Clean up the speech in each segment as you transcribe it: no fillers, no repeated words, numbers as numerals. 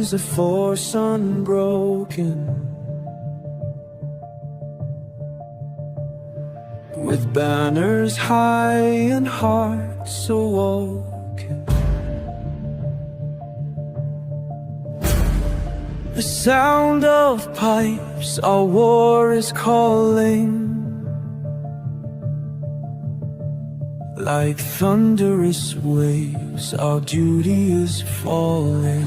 stands a force unbroken, with banners high and hearts awoken. The sound of pipes, our war is calling. Like thunderous waves, our duty is falling.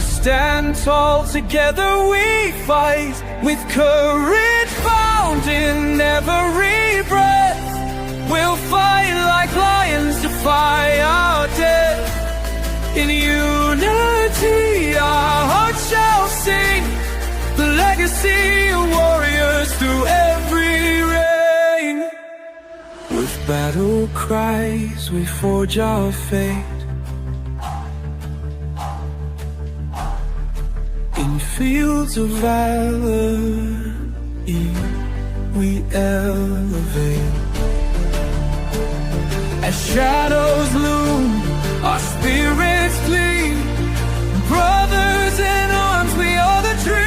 Stand tall, together we fight, with courage found in every breath. We'll fight like lions, defy our death. In unity our hearts shall sing, the legacy of warriors through every reign. With battle cries we forge our fate, in fields of valor we elevate. As shadows loom, our spirits gleam. Brothers in arms, we are the dream.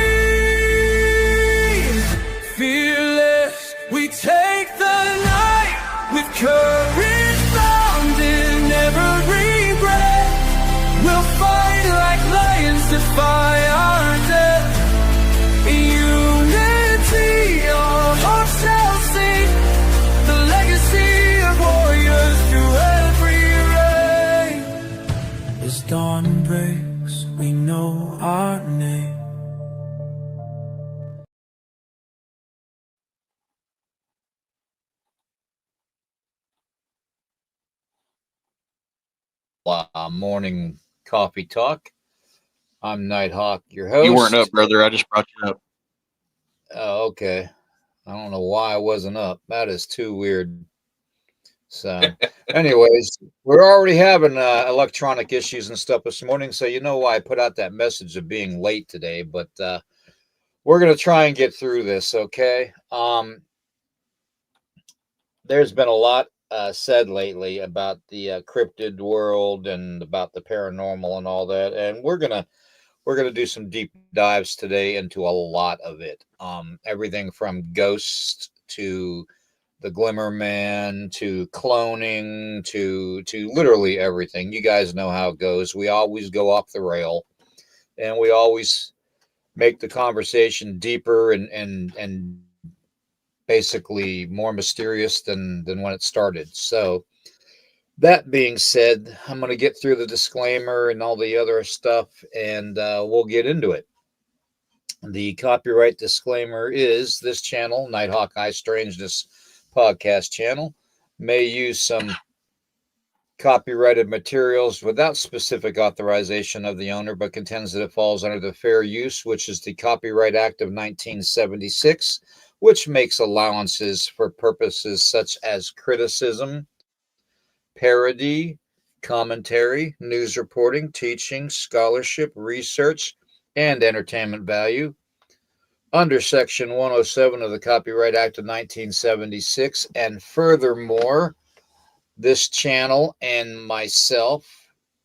Fearless, we take the night, with courage found in every breath. We'll fight like lions, defy our death. In unity, our hearts shall sing, the legacy of warriors through every reign. As dawn breaks, we know our name. Morning coffee talk. I'm Nighthawk, your host. You weren't up, brother. I just brought you up. Oh, okay. I don't know why I wasn't up. That is too weird. So, anyways, we're already having electronic issues and stuff this morning. So, you know why I put out that message of being late today. But we're going to try and get through this, okay? There's been a lot said lately about the cryptid world and about the paranormal and all that, and we're gonna do some deep dives today into a lot of it. Everything from ghosts to the Glimmerman to cloning to literally everything. You guys know how it goes. We always go off the rail, and we always make the conversation deeper and basically more mysterious than when it started. So that being said, I'm going to get through the disclaimer and all the other stuff, and we'll get into it. The copyright disclaimer is this channel, Nighthawk Eye Strangeness podcast channel, may use some copyrighted materials without specific authorization of the owner, but contends that it falls under the Fair Use, which is the Copyright Act of 1976, which makes allowances for purposes such as criticism, parody, commentary, news reporting, teaching, scholarship, research, and entertainment value. Under Section 107 of the Copyright Act of 1976, and furthermore, this channel and myself,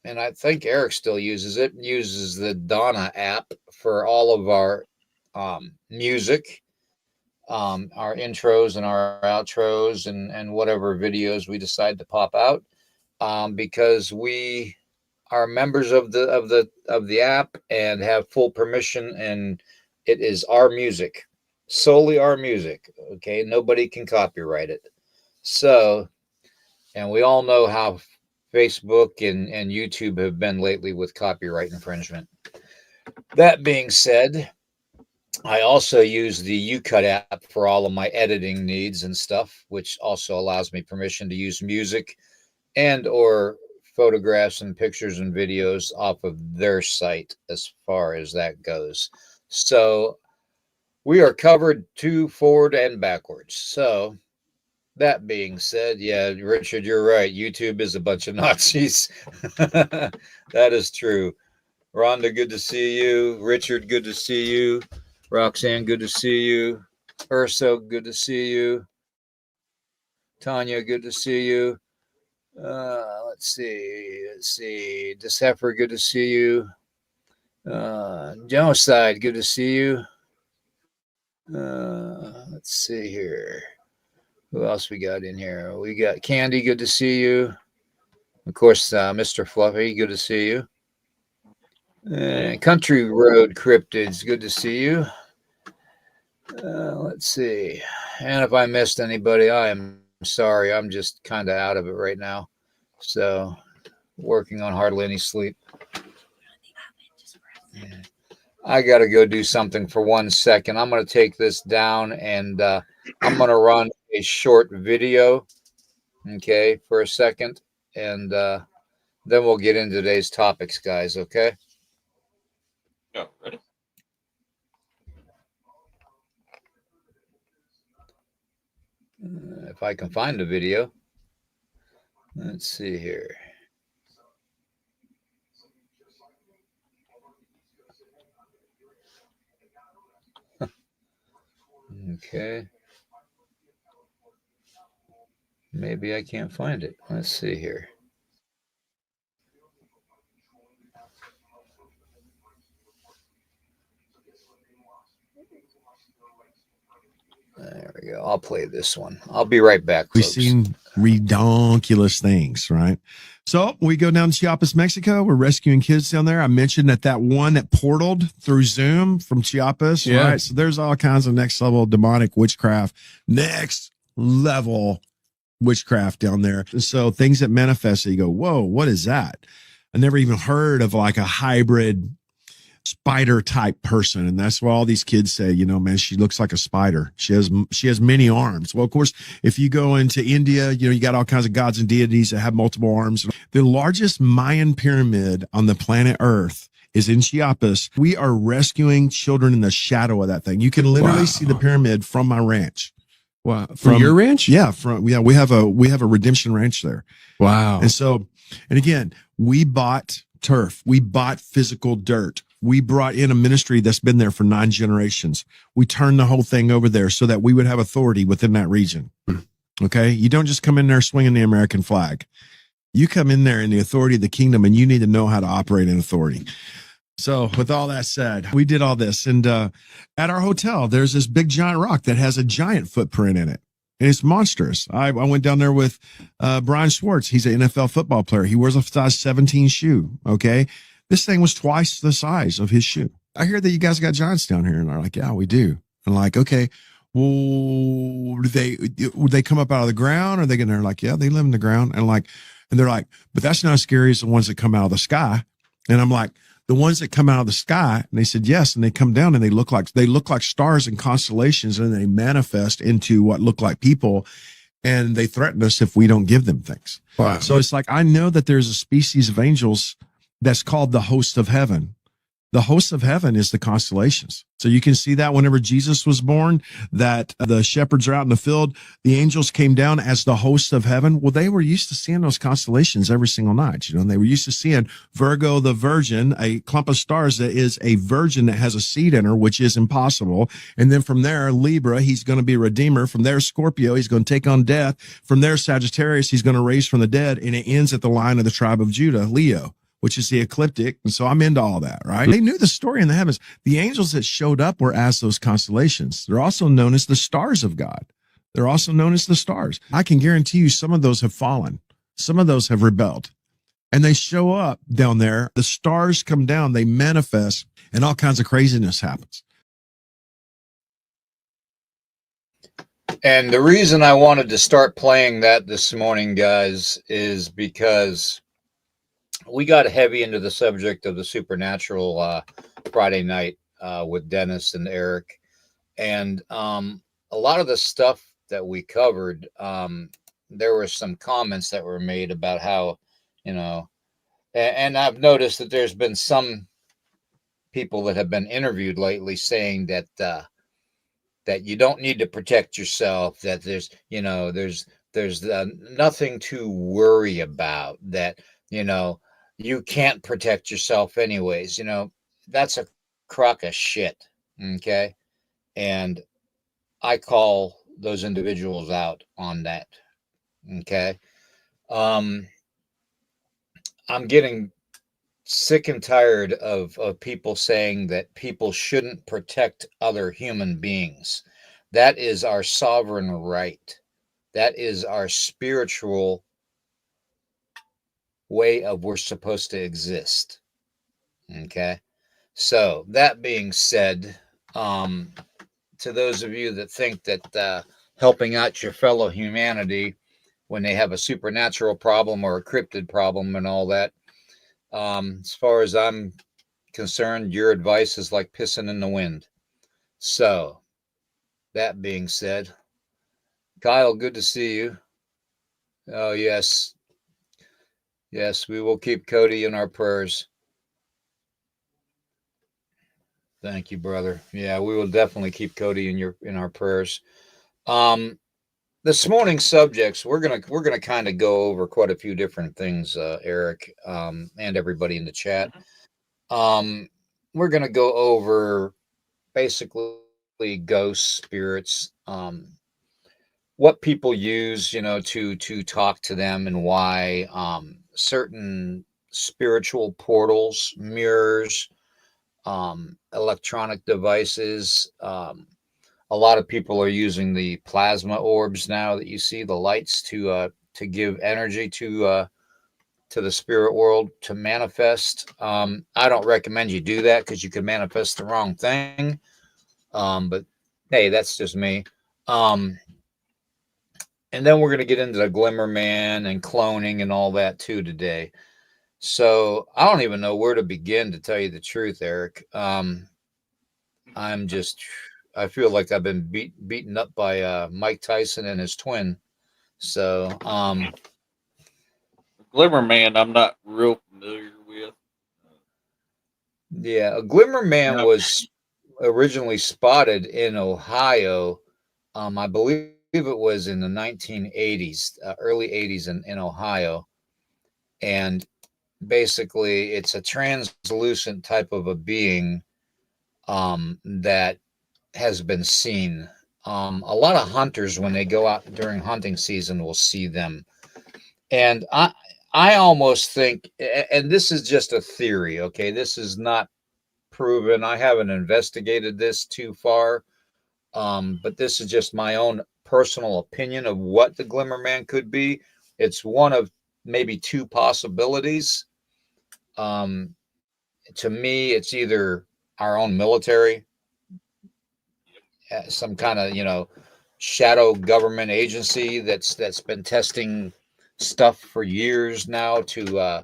and I think Eric still uses it, uses the Donna app for all of our music, our intros and our outros and whatever videos we decide to pop out, because we are members of the app and have full permission, and it is our music, solely our music. Okay, nobody can copyright it. So, and we all know how Facebook and YouTube have been lately with copyright infringement. That being said, I also use the UCut app for all of my editing needs and stuff, which also allows me permission to use music and or photographs and pictures and videos off of their site as far as that goes. So we are covered to forward and backwards. So that being said, yeah, Richard, you're right. YouTube is a bunch of Nazis. That is true. Rhonda, good to see you. Richard, good to see you. Roxanne, good to see you. Urso, good to see you. Tanya, good to see you. Let's see. Deceifer, good to see you. Genocide, good to see you. Let's see here. Who else we got in here? We got Candy, good to see you. Of course, Mr. Fluffy, good to see you. Country Road Cryptids, good to see you. Let's see. And if I missed anybody, I am sorry. I'm just kind of out of it right now. So, working on hardly any sleep. I got to go do something for 1 second. I'm going to take this down and I'm going to run a short video, okay, for a second. And then we'll get into today's topics, guys, okay? Go, ready? If I can find the video. Let's see here. Okay. Maybe I can't find it. Let's see here. There we go. I'll play this one. I'll be right back, We've folks. seen redonkulous things, right? So we go down to Chiapas, Mexico. We're rescuing kids down there. I mentioned that one that portaled through Zoom from Chiapas, Yeah. right? So there's all kinds of next level demonic witchcraft, next level witchcraft down there. So things that manifest, you go, whoa, what is that? I never even heard of like a hybrid spider type person. And that's why all these kids say, you know, man, she looks like a spider. She has many arms. Well, of course, if you go into India, you know, you got all kinds of gods and deities that have multiple arms. The largest Mayan pyramid on the planet Earth is in Chiapas. We are rescuing children in the shadow of that thing. You can literally see the pyramid from my ranch. Wow. From your ranch? Yeah. We have a redemption ranch there. Wow. And so, and again, we bought turf. We bought physical dirt. We brought in a ministry that's been there for 9 generations. We turned the whole thing over there so that we would have authority within that region. Okay. You don't just come in there swinging the American flag. You come in there in the authority of the kingdom, and you need to know how to operate in authority. So with all that said, we did all this. And at our hotel, there's this big giant rock that has a giant footprint in it. And it's monstrous. I went down there with Brian Schwartz. He's an NFL football player. He wears a size 17 shoe. Okay. This thing was twice the size of his shoe. I hear that you guys got giants down here. And they're like, yeah, we do. I'm like, okay, well, would they come up out of the ground? Or are they they're like, yeah, they live in the ground. And they're like, but that's not as scary as the ones that come out of the sky. And I'm like, the ones that come out of the sky, and they said yes, and they come down and they look like stars and constellations, and they manifest into what look like people, and they threaten us if we don't give them things. Wow. So it's like, I know that there's a species of angels that's called the host of heaven. The host of heaven is the constellations. So you can see that whenever Jesus was born, that the shepherds are out in the field, the angels came down as the host of heaven. Well, they were used to seeing those constellations every single night, you know, and they were used to seeing Virgo, the virgin, a clump of stars that is a virgin that has a seed in her, which is impossible. And then from there, Libra, he's going to be a redeemer. From there, Scorpio, he's going to take on death. From there, Sagittarius, he's going to raise from the dead. And it ends at the line of the tribe of Judah, Leo, which is the ecliptic. And so I'm into all that, right? They knew the story in the heavens. The angels that showed up were as those constellations. They're also known as the stars of God. They're also known as the stars. I can guarantee you some of those have fallen. Some of those have rebelled. And they show up down there. The stars come down, they manifest, and all kinds of craziness happens. And the reason I wanted to start playing that this morning, guys, is because we got heavy into the subject of the supernatural Friday night with Dennis and Eric. And a lot of the stuff that we covered, there were some comments that were made about how, you know, and I've noticed that there's been some people that have been interviewed lately saying that that you don't need to protect yourself, that there's, you know, there's nothing to worry about, that, you know, you can't protect yourself anyways. You know, that's a crock of shit. Okay. And I call those individuals out on that. Okay. I'm getting sick and tired of people saying that people shouldn't protect other human beings. That is our sovereign right. That is our spiritual way of we're supposed to exist. Okay. So that being said, to those of you that think that helping out your fellow humanity when they have a supernatural problem or a cryptid problem and all that, as far as I'm concerned, your advice is like pissing in the wind. So that being said, Kyle, good to see you. Oh, yes. Yes, we will keep Cody in our prayers. Thank you, brother. Yeah, we will definitely keep Cody in our prayers. This morning's subjects, we're gonna kind of go over quite a few different things, Eric, and everybody in the chat. We're gonna go over basically ghosts, spirits, what people use, to talk to them, and why certain spiritual portals, mirrors, electronic devices. A lot of people are using the plasma orbs now that you see, the lights, to give energy to the spirit world to manifest. I don't recommend you do that because you could manifest the wrong thing. But hey, that's just me. And then we're going to get into the Glimmerman and cloning and all that too today. So I don't even know where to begin, to tell you the truth, Eric. I feel like I've been beaten up by Mike Tyson and his twin. So Glimmerman, I'm not real familiar with. yeah, a Glimmerman Yeah. was originally spotted in Ohio. I believe it was in the 1980s, early 80s in Ohio. And basically, it's a translucent type of a being that has been seen. A lot of hunters, when they go out during hunting season, will see them. And I almost think, and this is just a theory, okay? This is not proven. I haven't investigated this too far. But this is just my own personal opinion of what the Glimmerman could be. It's one of maybe two possibilities. To me, it's either our own military, some kind of shadow government agency that's been testing stuff for years now to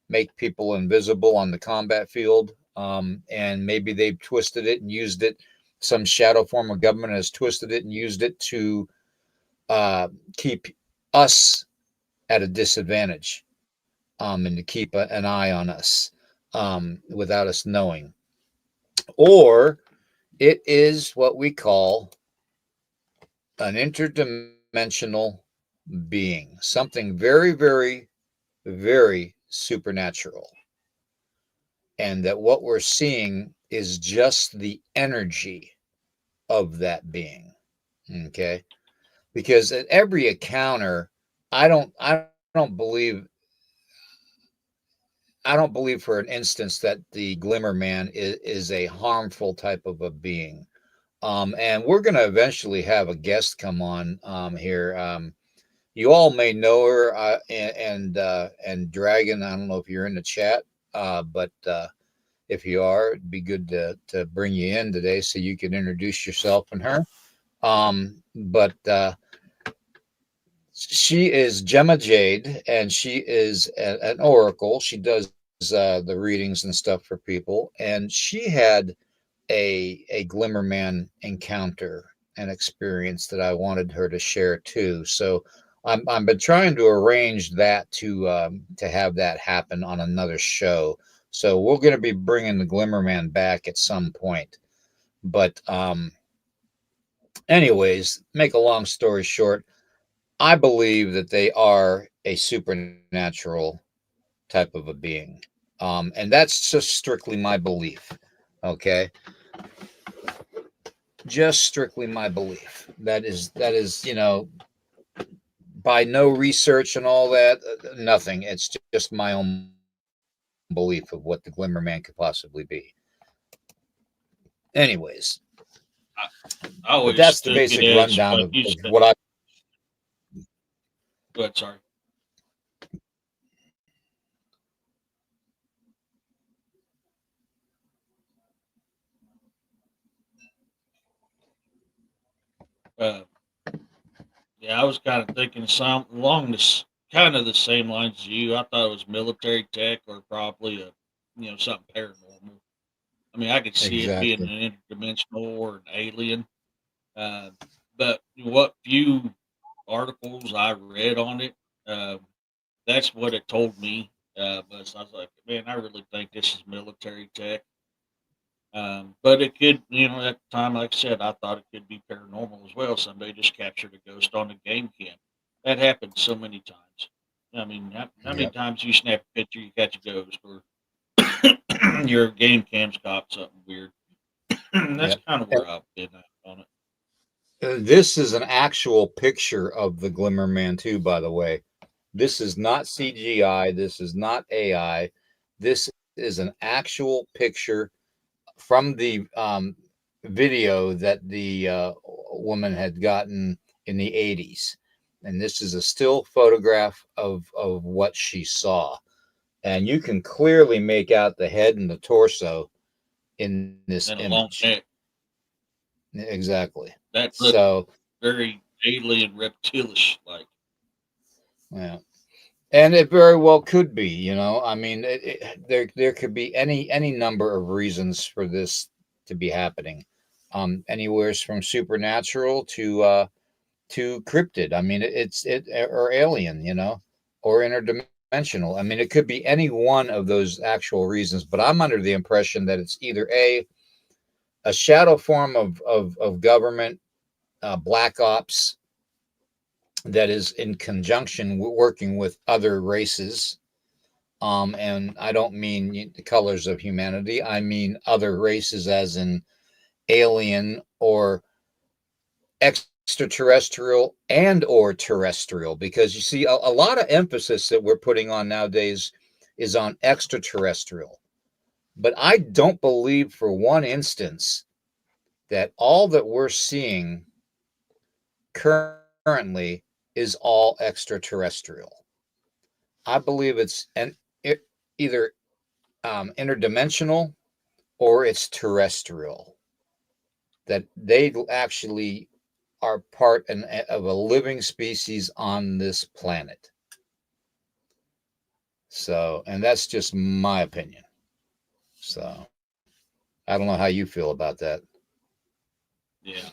make people invisible on the combat field, and maybe they've twisted it and used it. Some shadow form of government has twisted it and used it to keep us at a disadvantage, and to keep an eye on us without us knowing. Or it is what we call an interdimensional being, something very, very, very supernatural. And that what we're seeing is just the energy of that being. Okay. Because at every encounter, I don't believe for an instance that the Glimmerman is a harmful type of a being. And we're going to eventually have a guest come on here. You all may know her, and Dragon. I don't know if you're in the chat, but if you are, it'd be good to bring you in today so you can introduce yourself and her. But she is Gemma Jade, and she is an oracle. She does the readings and stuff for people, and she had a Glimmerman encounter, an experience that I wanted her to share too. So I've been trying to arrange that to have that happen on another show. So we're going to be bringing the Glimmerman back at some point. But anyways, make a long story short, I believe that they are a supernatural type of a being. And that's just strictly my belief. Okay. Just strictly my belief. That is, by no research and all that, nothing. It's just my own belief of what the Glimmerman could possibly be. Anyways, I but always that's the took it basic as, rundown like of you said. what I. Go ahead, sorry. Uh, yeah, I was kind of thinking some along this kind of the same lines as you. I thought it was military tech or probably something paranormal. I mean, I could see it being Exactly. an interdimensional or an alien. Uh, but what few articles I read on it, uh, that's what it told me. But I was like, man, I really think this is military tech. But it could, at the time, like I said, I thought it could be paranormal as well. Somebody just captured a ghost on a game cam. That happens so many times. I mean, how many Yep. times you snap a picture, you catch a ghost, or your game cam's caught something weird. That's Yep. kind of where I've been at on it. This is an actual picture of the Glimmerman too, by the way. This is not CGI. This is not AI. This is an actual picture from the video that the woman had gotten in the 80s. And this is a still photograph of what she saw. And you can clearly make out the head and the torso in this And a long image. neck. Exactly. That looked So, very alien reptilish like. yeah. And it very well could be, I mean, there could be any number of reasons for this to be happening, anywhere from supernatural to cryptid. I mean, it or alien, or interdimensional. I mean, it could be any one of those actual reasons. But I'm under the impression that it's either a shadow form of government, black ops, that is in conjunction working with other races. And I don't mean the colors of humanity. I mean other races, as in alien or extraterrestrial and or terrestrial. Because you see, a lot of emphasis that we're putting on nowadays is on extraterrestrial. But I don't believe for one instance that all that we're seeing currently is all extraterrestrial. I believe it's either interdimensional or it's terrestrial. That they actually are part of a living species on this planet. So, and that's just my opinion. So, I don't know how you feel about that. Yeah.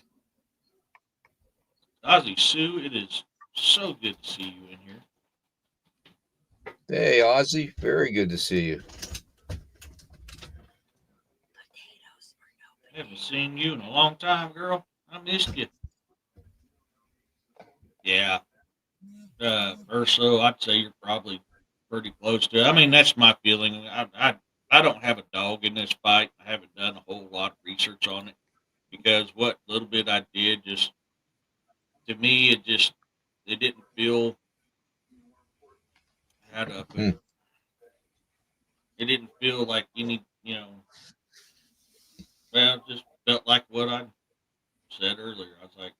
Ozzy Sue, it is so good to see you in here. Hey, Ozzy, very good to see you. I haven't seen you in a long time, girl. I missed you. Yeah. Or so I'd say you're probably pretty close to it. I mean, that's my feeling. I don't have a dog in this fight. I haven't done a whole lot of research on it because what little bit I did, just to me, it didn't feel. How do I put Hmm. it? It didn't feel like any, well, it just felt like what I said earlier. I was like,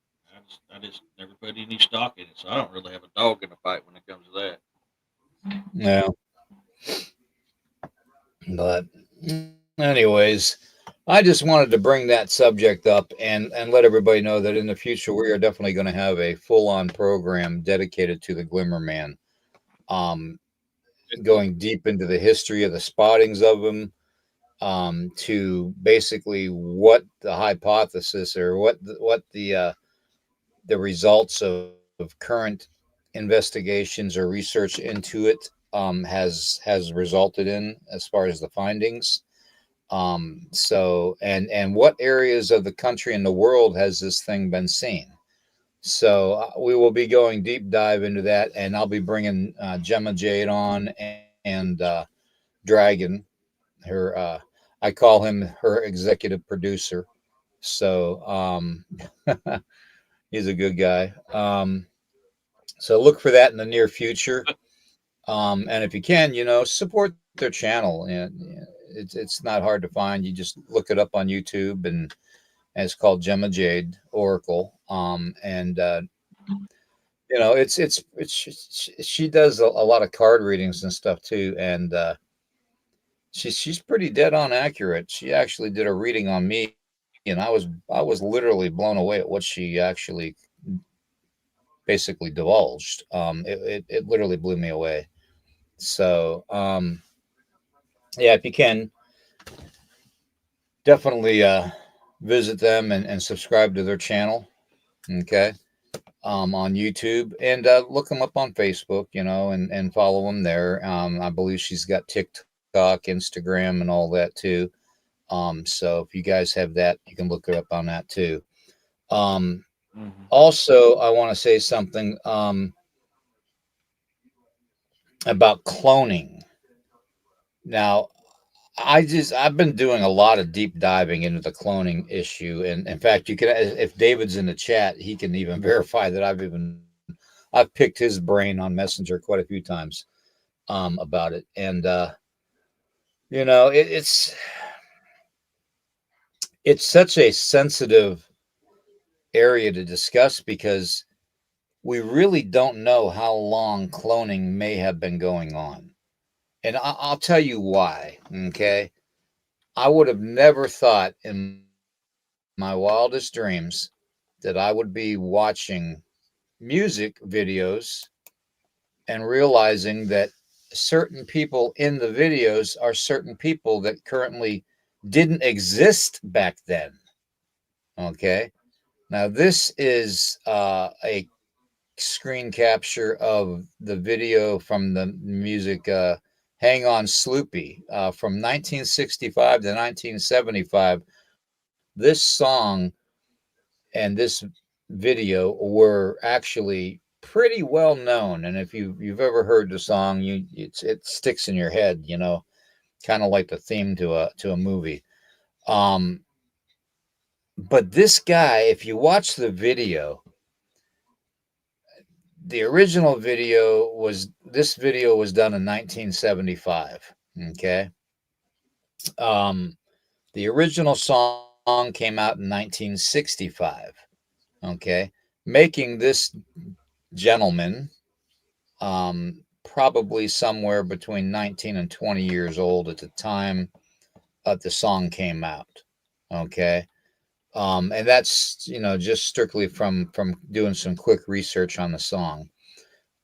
I just never put any stock in it, so I don't really have a dog in the fight when it comes to that. Yeah. But, anyways, I just wanted to bring that subject up and let everybody know that in the future we are definitely going to have a full-on program dedicated to the Glimmerman, going deep into the history of the spottings of him, to basically what the hypothesis or what the results of current investigations or research into it has resulted in as far as the findings. So and what areas of the country and the world has this thing been seen? So we will be going deep dive into that, and I'll be bringing Gemma Jade on and Dragon. Her, I call him her executive producer. So he's a good guy. So look for that in the near future. And if you can, support their channel, and it's not hard to find. You just look it up on YouTube, and it's called Gemma Jade Oracle. And she does a lot of card readings and stuff too, and she's pretty dead on accurate. She actually did a reading on me, and I was literally blown away at what she actually basically divulged. It literally blew me away. So yeah, if you can, definitely visit them and subscribe to their channel. Okay. On YouTube, and look them up on Facebook, and follow them there. I believe she's got TikTok, Instagram, and all that too. So if you guys have that, you can look her up on that too. Also, I want to say something about cloning. Now, I've been doing a lot of deep diving into the cloning issue, and in fact, you can, if David's in the chat, he can even verify that I've picked his brain on Messenger quite a few times about it, and it's such a sensitive area to discuss because we really don't know how long cloning may have been going on, and I'll tell you why. Okay. I would have never thought in my wildest dreams that I would be watching music videos and realizing that certain people in the videos are certain people that currently didn't exist back then. Okay. Now, this is a screen capture of the video from the music Hang On Sloopy from 1965 to 1975. This song and this video were actually pretty well known, and if you've ever heard the song, it sticks in your head, kind of like the theme to a movie. But this guy, if you watch the video, the original this video was done in 1975. Okay. The original song came out in 1965. Okay. Making this gentleman probably somewhere between 19 and 20 years old at the time the song came out. Okay. And that's, just strictly from doing some quick research on the song.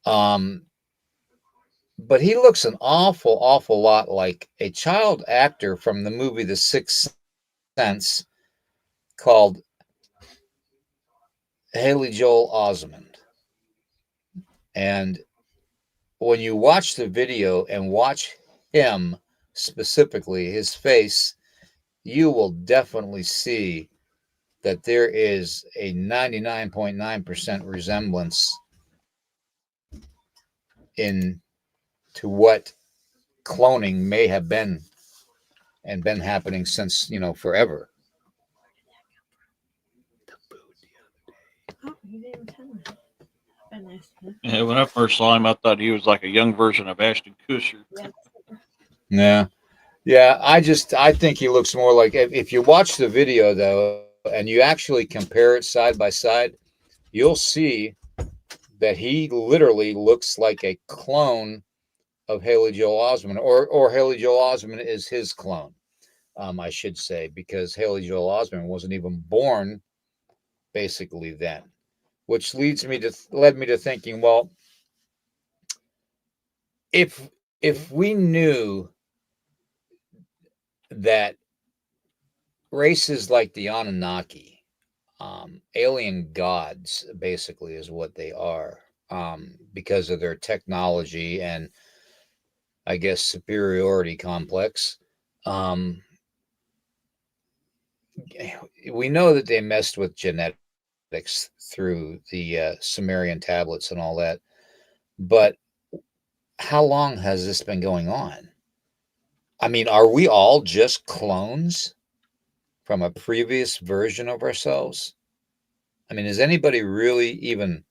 But he looks an awful lot like a child actor from the movie The Sixth Sense called Haley Joel Osment. And when you watch the video and watch him specifically, his face, you will definitely see that there is a 99.9% resemblance to what cloning may have been and been happening since, forever. Oh, you didn't tell me. Yeah, when I first saw him, I thought he was like a young version of Ashton Kutcher. Yeah. Yeah. I think he looks more like, if you watch the video though, and you actually compare it side by side, you'll see that he literally looks like a clone of Haley Joel Osment, or Haley Joel Osment is his clone, I should say, because Haley Joel Osment wasn't even born basically then, which led me to thinking, well, if we knew that races like the Anunnaki, alien gods, basically is what they are, because of their technology and I guess superiority complex. We know that they messed with genetics through the Sumerian tablets and all that, but how long has this been going on? I mean, are we all just clones from a previous version of ourselves? I mean, has anybody really even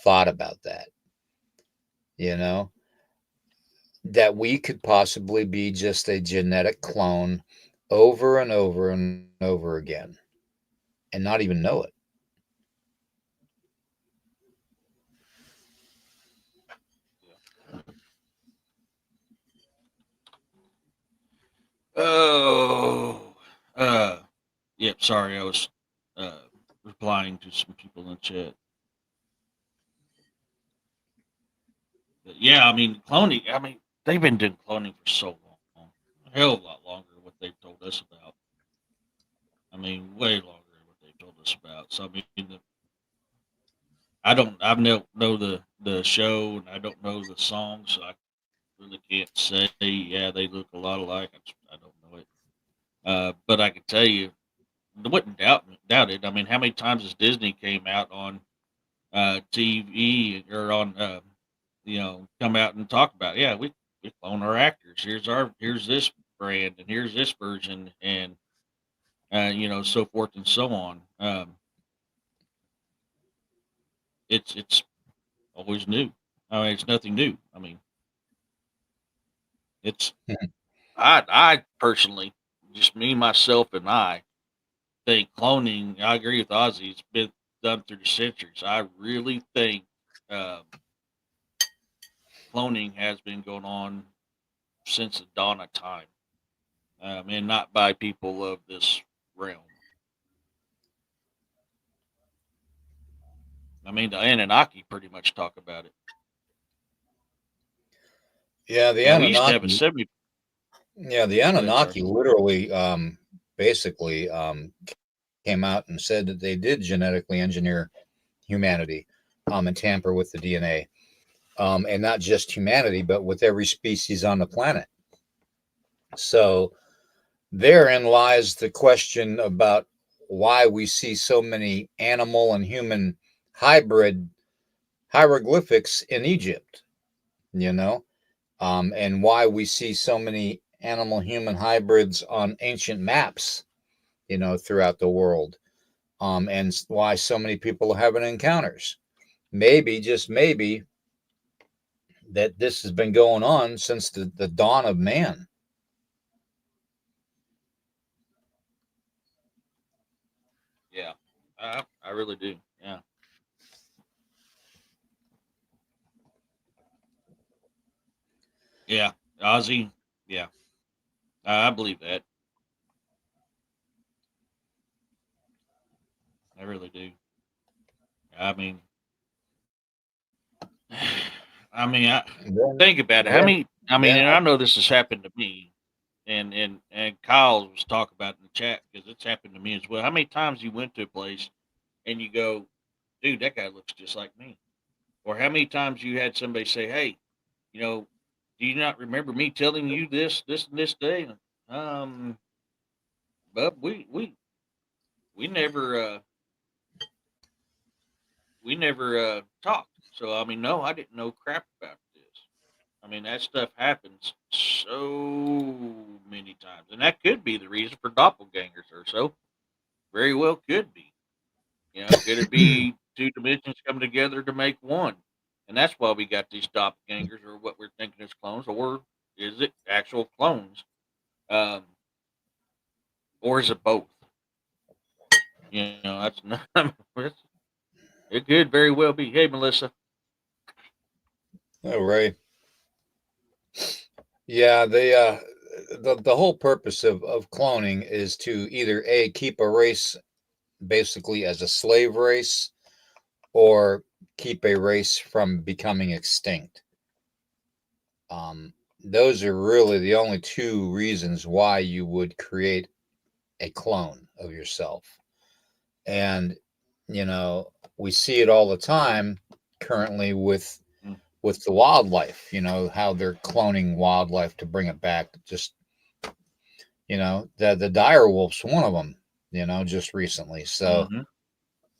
thought about that? that we could possibly be just a genetic clone over and over and over again and not even know it. Oh, yep. Sorry, I was replying to some people in the chat. But yeah, I mean, cloning. I mean, they've been doing cloning for so long, a hell of a lot longer than what they've told us about. I mean, way longer than what they've told us about. So I mean, I know the show, and I don't know the song, so I really can't say. Yeah, they look a lot alike. I don't know it, but I can tell you, I wouldn't doubt it. I mean, how many times has Disney came out on TV or on come out and talk about, yeah, we clone our actors. Here's this brand and here's this version and so forth and so on. It's always new. I mean, it's nothing new. I mean, it's I personally, just me, myself, and I think cloning. I agree with Ozzy. It's been done through the centuries. I really think um, cloning has been going on since the dawn of time, and not by people of this realm. I mean, the Anunnaki pretty much talk about it. Yeah, the We used to have a Anunnaki. 70. Yeah, the Go ahead, sir. Anunnaki literally, basically, came out and said that they did genetically engineer humanity, and tamper with the DNA, and not just humanity, but with every species on the planet. So therein lies the question about why we see so many animal and human hybrid hieroglyphics in Egypt, you know, and why we see so many animal human hybrids on ancient maps, throughout the world, and why so many people are having encounters. Maybe, just maybe, that this has been going on since the dawn of man. Yeah, I really do. Yeah, yeah, Ozzy. Yeah, I believe that. I really do. I mean, I Then, think about it. How then, many? I mean, then and I know this has happened to me, and Kyle was talking about it in the chat because it's happened to me as well. How many times you went to a place and you go, dude, that guy looks just like me, or how many times you had somebody say, hey, you know, do you not remember me telling you this, and this day? But we never talked. So I mean, no, I didn't know crap about this. I mean, that stuff happens so many times, and that could be the reason for doppelgangers, or so very well could be. Could it be two dimensions coming together to make one? And that's why we got these doppelgangers, or what we're thinking is clones, or is it actual clones? Um, or is it both? That's not. It could very well be. Hey, Melissa. oh, right. Yeah, the whole purpose of cloning is to either a keep a race basically as a slave race, or keep a race from becoming extinct. Those are really the only two reasons why you would create a clone of yourself. And we see it all the time currently with Mm. the wildlife, how they're cloning wildlife to bring it back. Just the dire wolf's one of them, just recently. So Mm-hmm.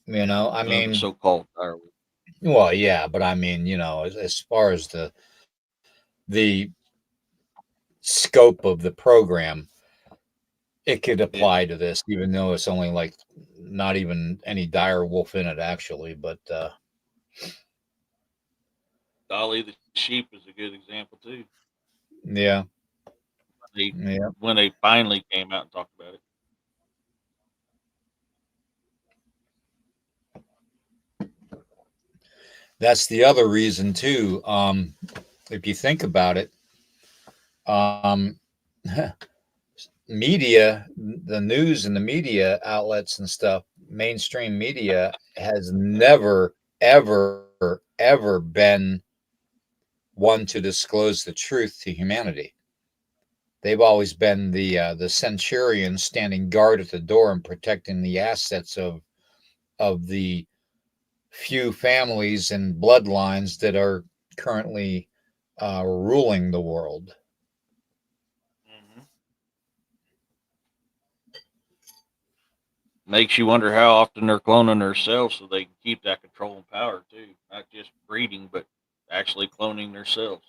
I The mean, so-called direwolf. well, yeah, but I mean, as far as the scope of the program, it could Yeah, apply to this, even though it's only like not even any dire wolf in it actually. But Dolly the sheep is a good example too. Yeah. They, Yeah. when they finally came out and talked about it. That's the other reason too. If you think about it, um, media, the news and the media outlets and stuff, mainstream media has never, ever been one to disclose the truth to humanity. They've always been the centurion standing guard at the door and protecting the assets of the few families and bloodlines that are currently ruling the world. Mm-hmm. Makes you wonder how often they're cloning themselves so they can keep that control and power too. Not just breeding, but actually cloning themselves.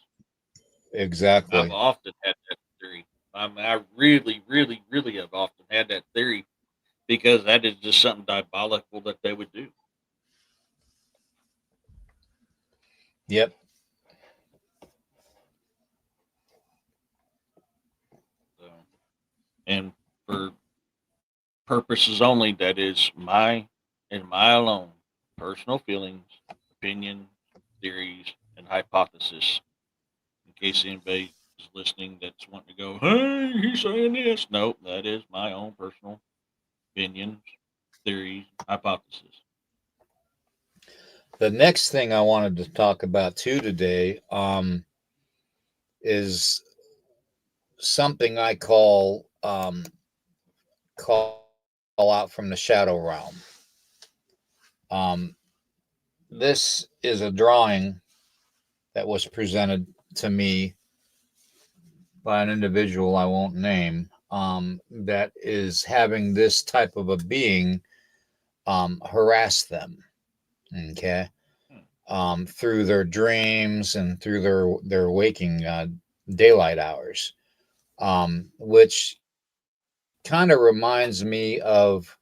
I've Exactly. often had that theory. I really, really, really have often had that theory because that is just something diabolical that they would do. Yep. So, and for purposes only, that is my and my alone personal feelings, opinions, theories, and hypothesis. In case anybody is listening that's wanting to go, hey, he's saying this. Nope, that is my own personal opinions, theories, hypothesis. The next thing I wanted to talk about too today is something I call out from the shadow realm. Um, this is a drawing that was presented to me by an individual I won't name, that is having this type of a being harass them. Okay. Through their dreams and through their waking daylight hours, which kind of reminds me of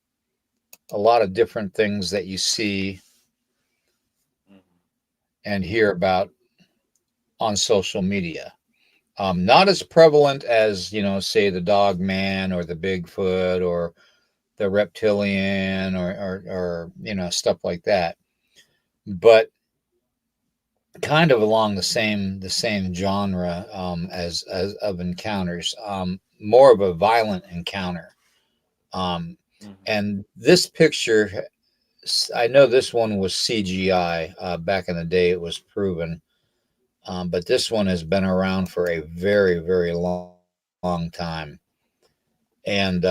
a lot of different things that you see Mhm. and hear about on social media. Not as prevalent as, say the dog man or the Bigfoot or the reptilian or stuff like that, but kind of along the same genre, as of encounters, more of a violent encounter. Mhm. And this picture, I know this one was CGI. Back in the day, it was proven, but this one has been around for a very, very long time. And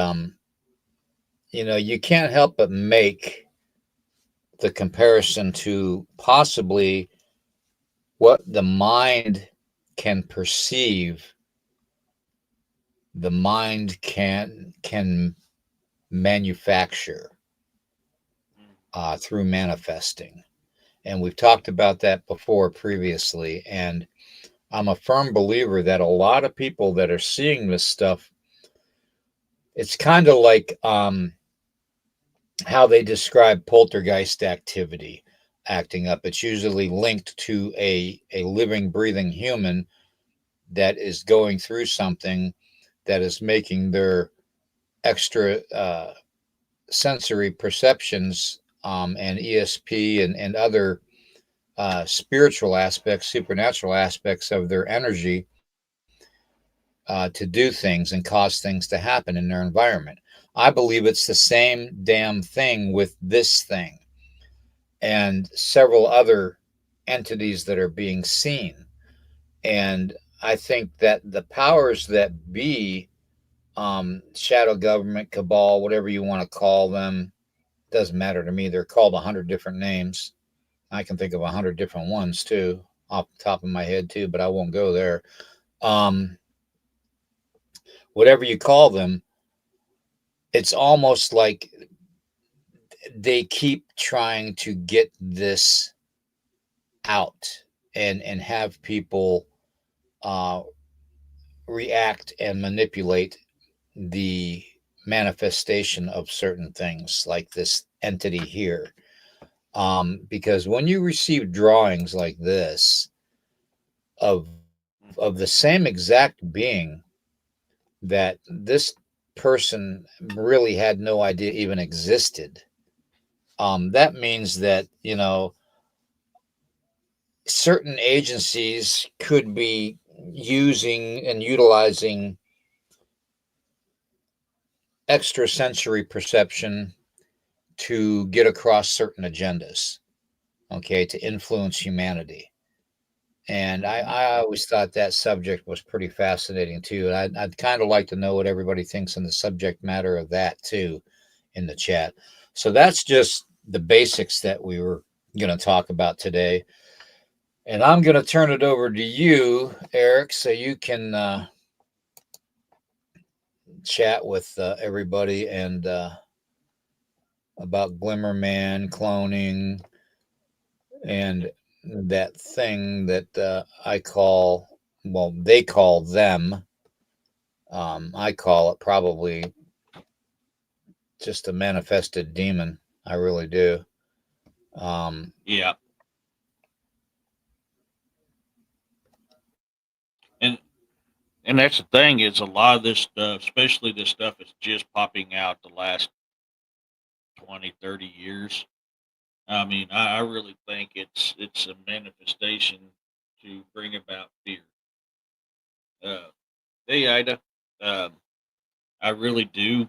you can't help but make the comparison to possibly what the mind can perceive, the mind can manufacture Mhm. through manifesting. And we've talked about that before previously. And I'm a firm believer that a lot of people that are seeing this stuff, it's kind of like how they describe poltergeist activity acting up. It's usually linked to a living, breathing human that is going through something that is making their extra sensory perceptions, and ESP and other spiritual aspects, supernatural aspects of their energy, to do things and cause things to happen in their environment. I believe it's the same damn thing with this thing and several other entities that are being seen. And I think that the powers that be, shadow government, cabal, whatever you want to call them, doesn't matter to me. They're called 100 different names. I can think of 100 different ones too, off the top of my head too, but I won't go there. Um, Whatever you call them, it's almost like they keep trying to get this out and have people uh, react and manipulate the manifestation of certain things like this entity here. Because when you receive drawings like this of of the same exact being that this person really had no idea even existed. That means that, you know, certain agencies could be using and utilizing extrasensory perception to get across certain agendas, okay, to influence humanity. And I always thought that subject was pretty fascinating too. And I'd kind of like to know what everybody thinks on the subject matter of that too in the chat. So that's just the basics that we were going to talk about today. And I'm going to turn it over to you, Eric, so you can chat with everybody and about Glimmerman cloning and that thing that I call, well, they call them. I call it probably just a manifested demon. I really do. Yeah. And that's the thing is a lot of this stuff, especially this stuff is just popping out the last 20, 30 years. I mean, I really think it's a manifestation to bring about fear. Hey, Ida, um, I really do.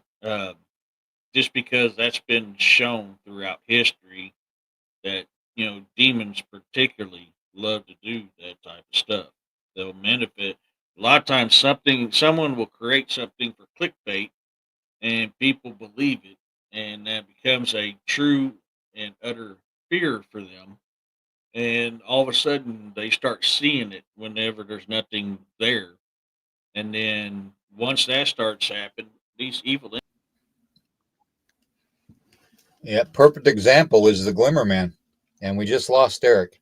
Just because that's been shown throughout history that, you know, demons particularly love to do that type of stuff. They'll manifest. A lot of times, someone will create something for clickbait, and people believe it, and that becomes a true and utter fear for them. And all of a sudden, they start seeing it whenever there's nothing there. And then once that starts happening, these evil. Yeah, perfect example is the Glimmerman, and we just lost Eric.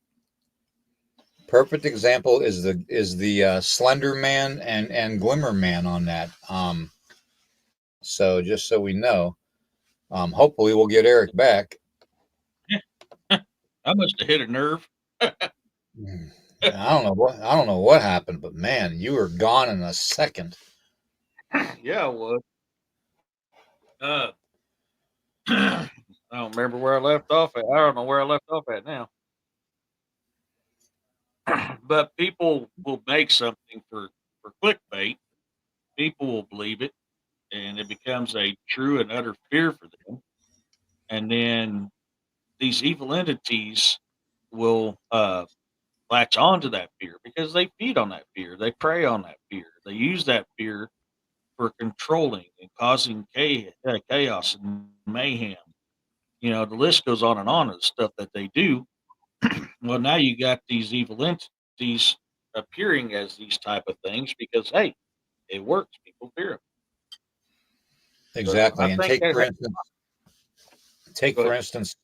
Perfect example is the Slender Man and Glimmer Man on that. So just so we know, hopefully we'll get Eric back. I must have hit a nerve. I don't know what happened, but man, you were gone in a second. Yeah, I was. Uh, I don't remember where I left off at. I don't know where I left off at now. But people will make something for clickbait. People will believe it, and it becomes a true and utter fear for them. And then these evil entities will latch on to that fear because they feed on that fear. They prey on that fear. They use that fear for controlling and causing chaos and mayhem. You know, the list goes on and on of the stuff that they do. Well, now you got these evil entities appearing as these type of things because hey, it works. People fear them. So I Exactly. And think that. take Go for ahead. instance,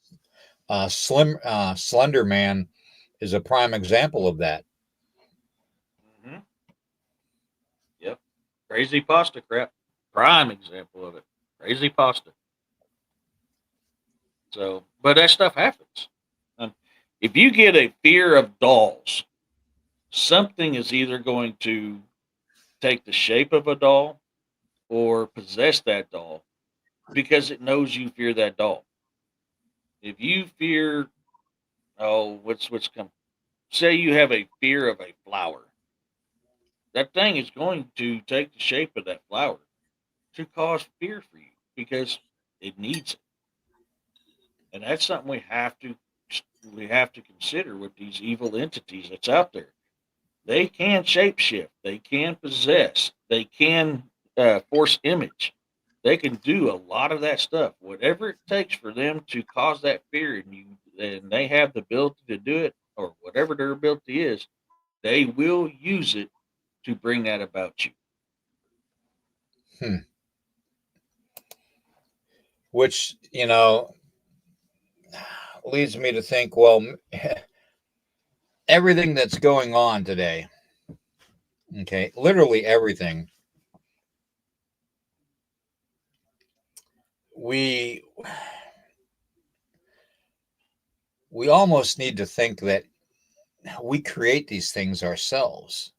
Slender Man is a prime example of that. Hmm. Yep. Crazy pasta crap. Prime example of it. Crazy pasta. So, but that stuff happens. Um, if you get a fear of dolls, something is either going to take the shape of a doll or possess that doll because it knows you fear that doll. If you fear, oh, what's come? Say you have a fear of a flower, that thing is going to take the shape of that flower to cause fear for you because it needs it, and that's something we have to consider with these evil entities that's out there. They can shapeshift, they can possess, they can force image. They can do a lot of that stuff. Whatever it takes for them to cause that fear in you, and they have the ability to do it, or whatever their ability is, they will use it to bring that about you. Hmm. Which, you know, leads me to think, well, everything that's going on today, okay, literally everything, we almost need to think that we create these things ourselves.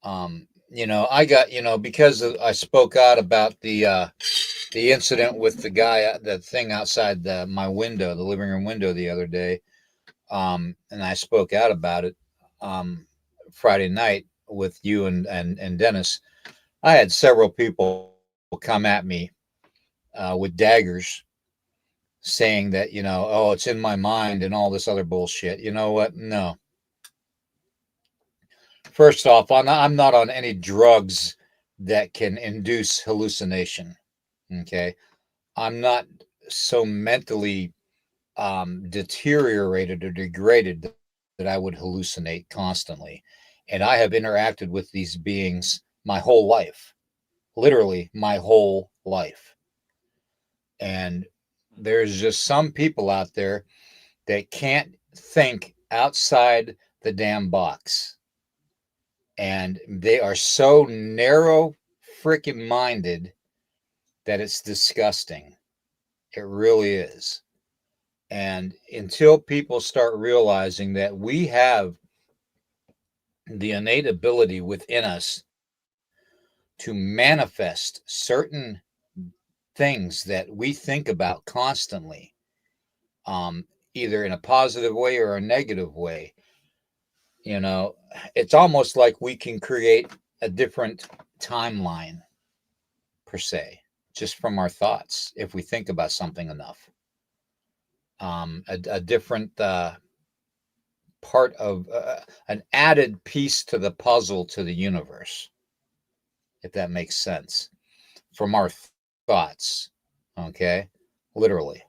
I got, because I spoke out about the incident with the guy, the thing outside my window, the living room window the other day. And I spoke out about it Friday night with you and Dennis. I had several people come at me with daggers saying that, oh, it's in my mind and all this other bullshit. You know what? No. First off, I'm not on any drugs that can induce hallucination. Okay. I'm not so mentally deteriorated or degraded that I would hallucinate constantly. And I have interacted with these beings my whole life, literally my whole life. And there's just some people out there that can't think outside the damn box. And they are so narrow freaking minded that it's disgusting. It really is. And until people start realizing that we have the innate ability within us to manifest certain things that we think about constantly, either in a positive way or a negative way, it's almost like we can create a different timeline, per se, just from our thoughts, if we think about something enough. A different part of an added piece to the puzzle to the universe, if that makes sense, from our thoughts. Okay, literally.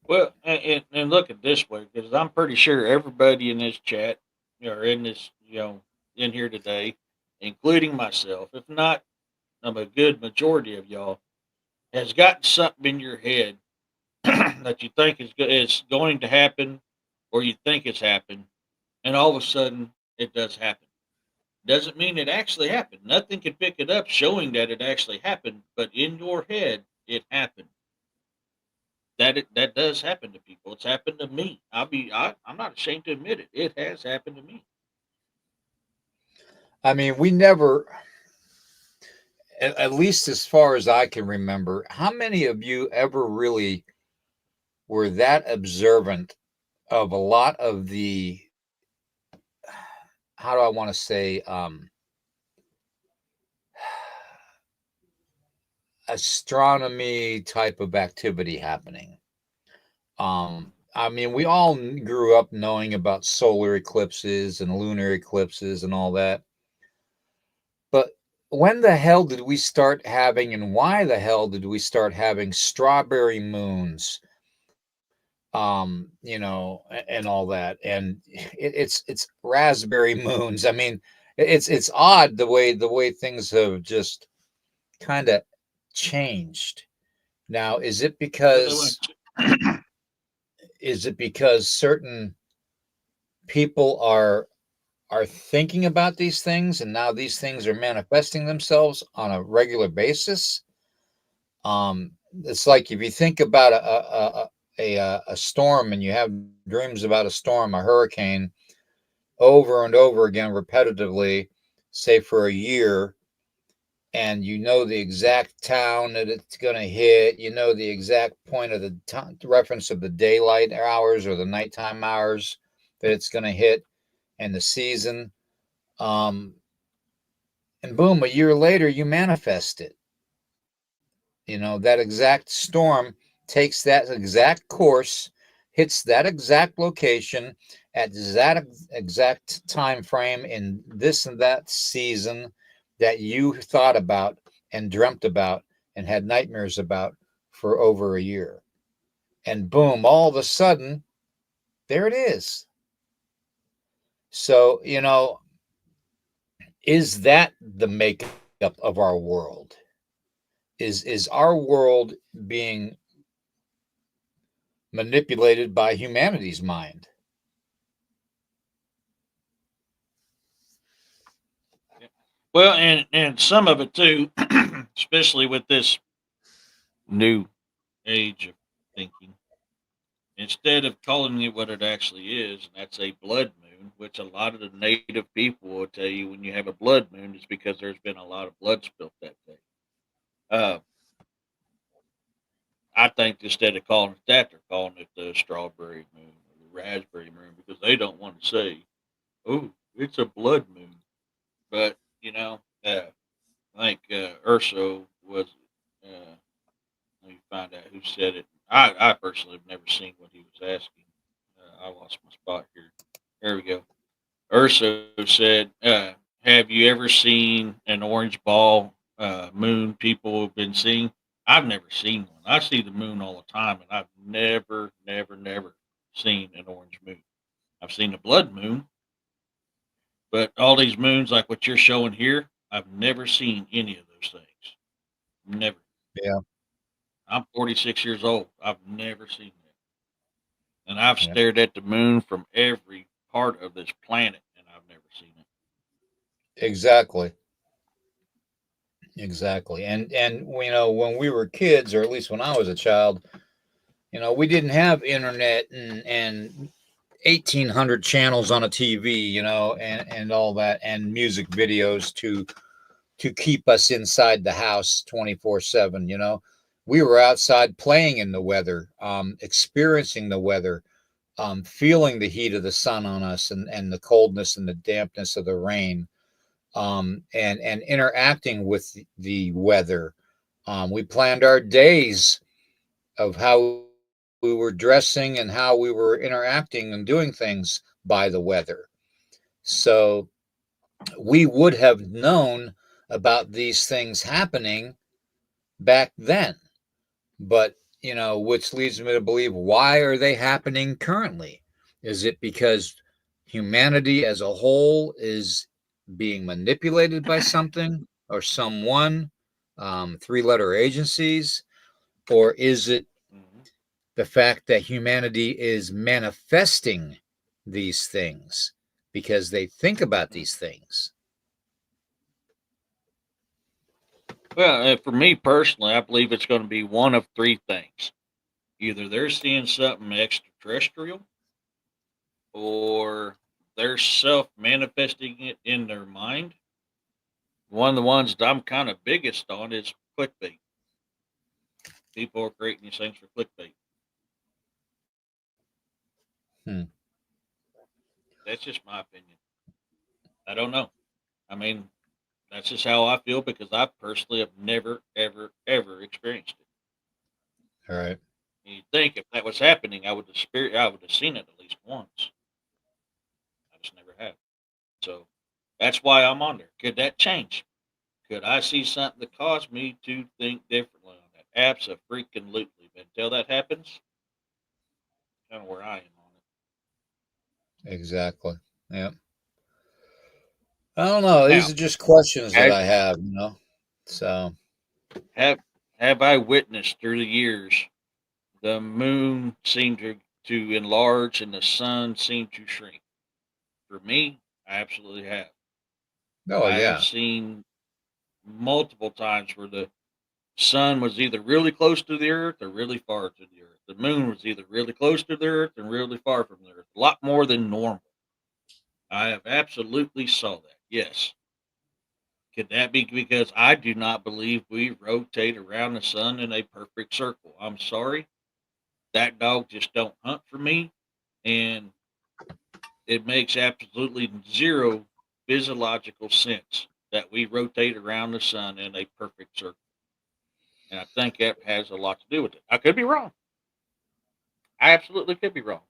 Well, and look at this way, because I'm pretty sure everybody in this chat, or in this, in here today, including myself, if not a good majority of y'all, has gotten something in your head that you think is going to happen, or you think it's happened, and all of a sudden it does happen. Doesn't mean it actually happened. Nothing can pick it up showing that it actually happened, but in your head it happened. That does happen to people. It's happened to me. I'm not ashamed to admit it. It has happened to me. I mean, we never, at least as far as I can remember, how many of you ever really were that observant of a lot of the, how do I want to say, astronomy type of activity happening? I mean, we all grew up knowing about solar eclipses and lunar eclipses and all that. But when the hell did we start having, and why the hell did we start having strawberry moons? And all that, and it's raspberry moons. I mean, it's odd the way things have just kind of changed. Now, is it because certain people are thinking about these things, and now these things are manifesting themselves on a regular basis? It's like if you think about a storm, and you have dreams about a storm, a hurricane, over and over again repetitively, say for a year, and you know the exact town that it's going to hit, you know the exact point of the reference of the daylight hours or the nighttime hours that it's going to hit, and the season, and boom, a year later you manifest it. That exact storm takes that exact course, hits that exact location at that exact time frame in this and that season that you thought about and dreamt about and had nightmares about for over a year. And boom, all of a sudden, there it is. So, is that the makeup of our world? Is our world being manipulated by humanity's mind? Well, and some of it too, especially with this new age of thinking. Instead of calling it what it actually is, and that's a blood moon, moon, which a lot of the native people will tell you when you have a blood moon is because there's been a lot of blood spilt that day. Uh, I think instead of calling it that, they're calling it the strawberry moon or the raspberry moon because they don't want to say, "Oh, it's a blood moon." But I think Urso was. Let me find out who said it. I personally have never seen what he was asking. I lost my spot here. There we go. Urso said, "Have you ever seen an orange ball moon? People have been seeing. I've never seen one. I see the moon all the time, and I've never, never, never seen an orange moon. I've seen a blood moon, but all these moons like what you're showing here, I've never seen any of those things. Never. Yeah. I'm 46 years old. I've never seen that, and I've Yeah. stared at the moon from every part of this planet, and I've never seen it." Exactly. Exactly. And when we were kids, or at least when I was a child, we didn't have internet and 1,800 channels on a TV, and all that, and music videos to keep us inside the house 24/7. We were outside playing in the weather, experiencing the weather, feeling the heat of the sun on us, and the coldness and the dampness of the rain, and interacting with the weather. We planned our days of how we were dressing and how we were interacting and doing things by the weather. So we would have known about these things happening back then. But, which leads me to believe, why are they happening currently? Is it because humanity as a whole is being manipulated by something or someone, three-letter agencies? Or is it Mhm. the fact that humanity is manifesting these things because they think about these things? Well, for me personally, I believe it's going to be one of three things. Either they're seeing something extraterrestrial, or they're self manifesting it in their mind. One of the ones that I'm kind of biggest on is clickbait. People are creating these things for clickbait. Hmm. That's just my opinion. I don't know. I mean, that's just how I feel because I personally have never, ever, ever experienced it. All right. And you'd think if that was happening, I would have seen it at least once. I just never have. So that's why I'm on there. Could that change? Could I see something that caused me to think differently on that? Absolutely. But until that happens, kind of where I am on Exactly. Yeah. I don't know. it. These Now, are just questions that have I have, So, have, have I witnessed through the years the moon seem to enlarge and the sun seem to shrink? For me, I absolutely have. oh, I have yeah. seen multiple times where the sun was either really close to the earth or really far to the earth. The moon was either really close to the earth and really far from the earth. A lot more than normal. I have absolutely saw that. Yes. Could that be because I do not believe we rotate around the sun in a perfect circle? I'm sorry. That dog just don't hunt for me. And it makes absolutely zero physiological sense that we rotate around the sun in a perfect circle. And I think that has a lot to do with it. I could be wrong. I absolutely could be wrong.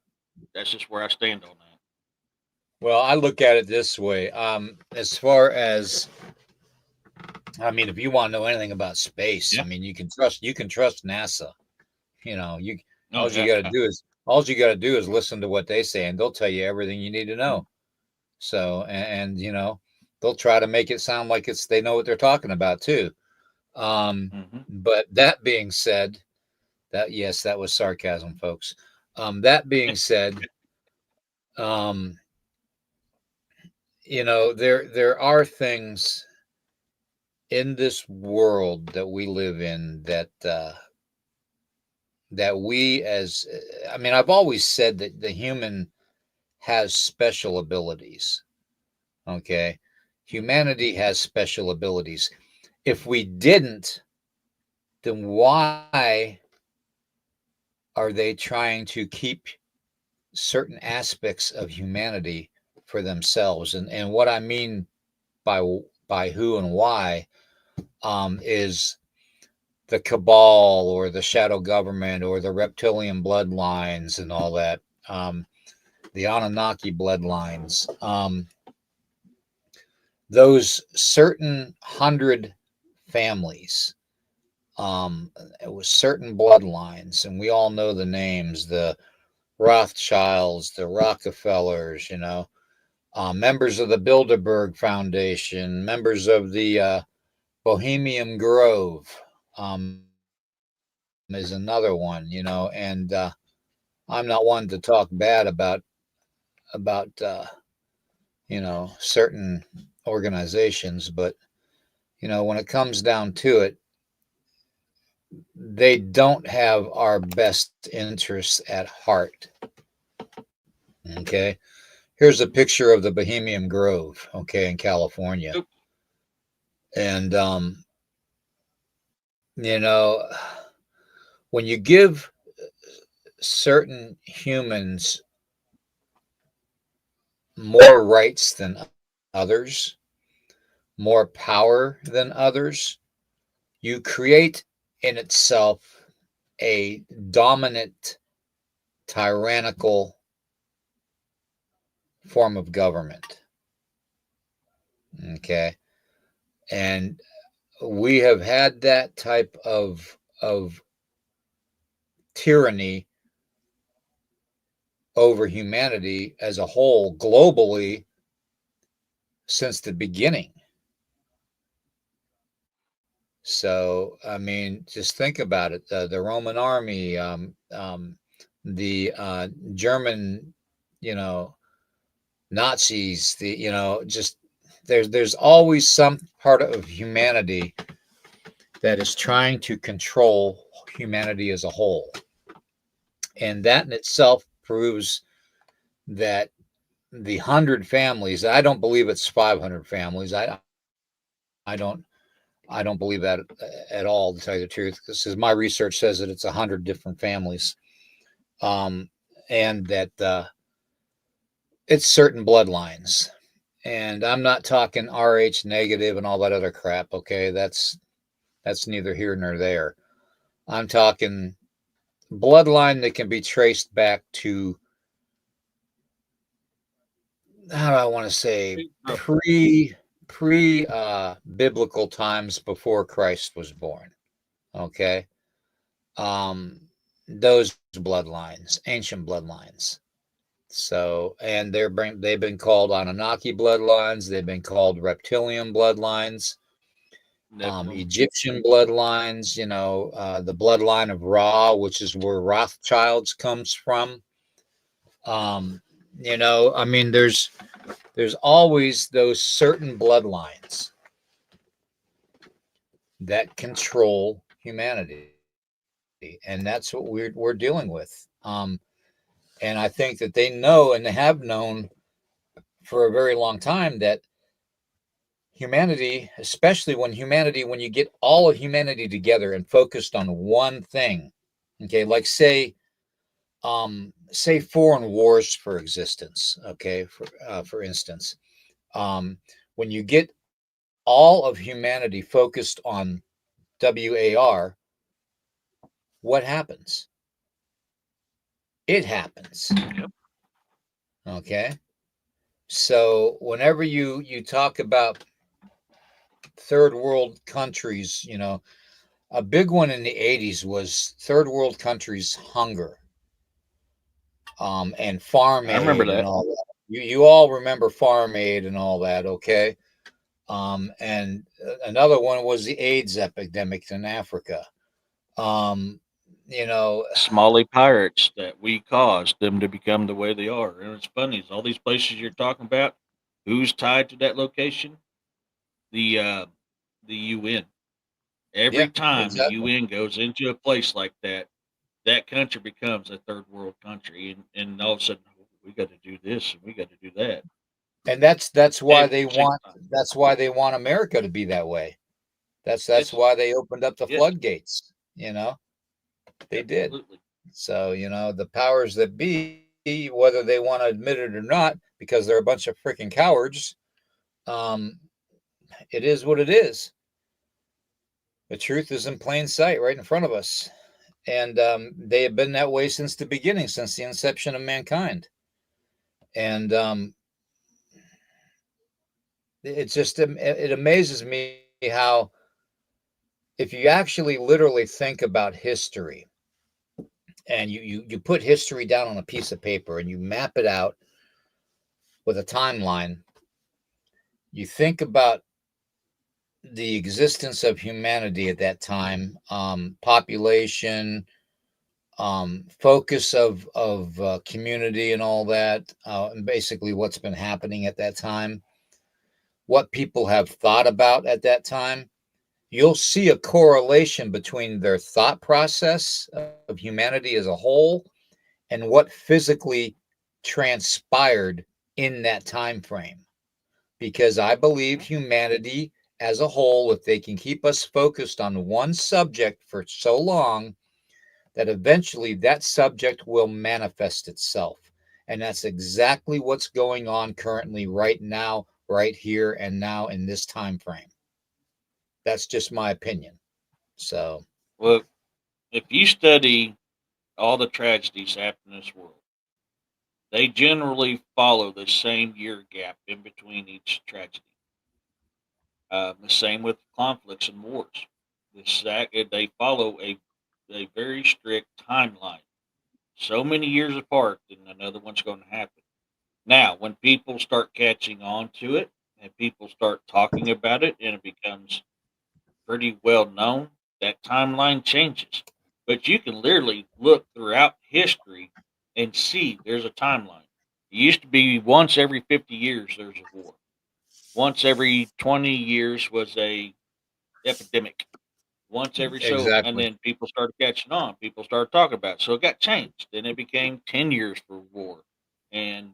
That's just where I stand on that. Well, I look at it this way. As far as, if you want to know anything about space, Yeah. you can trust NASA. You Oh yeah. all you got to do is listen to what they say, and they'll tell you everything you need to know. So, and they'll try to make it sound like they know what they're talking about too. Mm-hmm. But that being said, yes, that was sarcasm, folks. That being said, um, there are things in this world that we live in that we I've always said that the human has special abilities. Okay. Humanity has special abilities. If we didn't, then why are they trying to keep certain aspects of humanity for themselves? And what I mean by who and why is the cabal or the shadow government or the reptilian bloodlines and all that, the Anunnaki bloodlines, those certain 100 families, it was certain bloodlines, and we all know the names, the Rothschilds, the Rockefellers, members of the Bilderberg Foundation, members of the Bohemian Grove, is another one, and I'm not one to talk bad about certain organizations, but when it comes down to it, they don't have our best interests at heart. Okay, here's a picture of the Bohemian Grove, okay, in California, and when you give certain humans more rights than others, more power than others, you create in itself a dominant, tyrannical form of government. Okay. And we have had that type of tyranny over humanity as a whole globally since the beginning. So, I mean, just think about it. The Roman army, the German, Nazis, just there's always some part of humanity that is trying to control humanity as a whole. And that in itself proves that the 100 families, I don't believe it's 500 families. I don't believe that at all, to tell you the truth. This is my research says that it's 100 different families, and that it's certain bloodlines. And I'm not talking RH negative and all that other crap. Okay, that's neither here nor there. I'm talking bloodline that can be traced back to, how do I want to say, pre biblical times before Christ was born. Okay. Those bloodlines, ancient bloodlines. So, and they've been called Anunnaki bloodlines. They've been called reptilian bloodlines, Egyptian bloodlines, the bloodline of Ra, which is where Rothschilds comes from. I mean, there's always those certain bloodlines that control humanity, and that's what we're dealing with. And I think that they know, and they have known for a very long time, that humanity, especially when you get all of humanity together and focused on one thing, okay, like say foreign wars for existence, okay, for instance, when you get all of humanity focused on WAR, what happens? It happens. Yep. Okay. So whenever you talk about third world countries, a big one in the 80s was third world countries' hunger, and farm I remember aid and that. all that. You all remember farm aid and all that, okay? And another one was the AIDS epidemic in Africa. Smalley pirates that we caused them to become the way they are. And it's funny, is all these places you're talking about, who's tied to that location? The UN. Every Yeah, time the exactly. UN goes into a place like that, that country becomes a third world country, and all of a sudden we got to do this and we got to do that. And that's why At they the same want time. that's why they want America to be that way. That's Yes. why they opened up the Yes. floodgates, you know. They did. Absolutely. So, you know, the powers that be, whether they want to admit it or not, because they're a bunch of freaking cowards, it is what it is. The truth is in plain sight right in front of us. And they have been that way since the beginning, since the inception of mankind. And it's just, it amazes me how, if you actually literally think about history, and you put history down on a piece of paper and you map it out with a timeline, you think about the existence of humanity at that time, population, focus of community and all that, and basically what's been happening at that time, what people have thought about at that time. You'll see a correlation between their thought process of humanity as a whole and what physically transpired in that time frame. Because I believe humanity as a whole, if they can keep us focused on one subject for so long, that eventually that subject will manifest itself. And that's exactly what's going on currently, right now, right here and now in this time frame. That's just my opinion. So, Well, if you study all the tragedies happen in this world, they generally follow the same year gap in between each tragedy. The same with conflicts and wars. They follow a very strict timeline. So many years apart, then another one's going to happen. Now, when people start catching on to it and people start talking about it and it becomes pretty well known, that timeline changes. But you can literally look throughout history and see there's a timeline. It used to be once every 50 years there's a war. Once every 20 years was a epidemic. Once every so, and exactly. then people started catching on. People started talking about it. So it got changed. Then it became 10 years for war and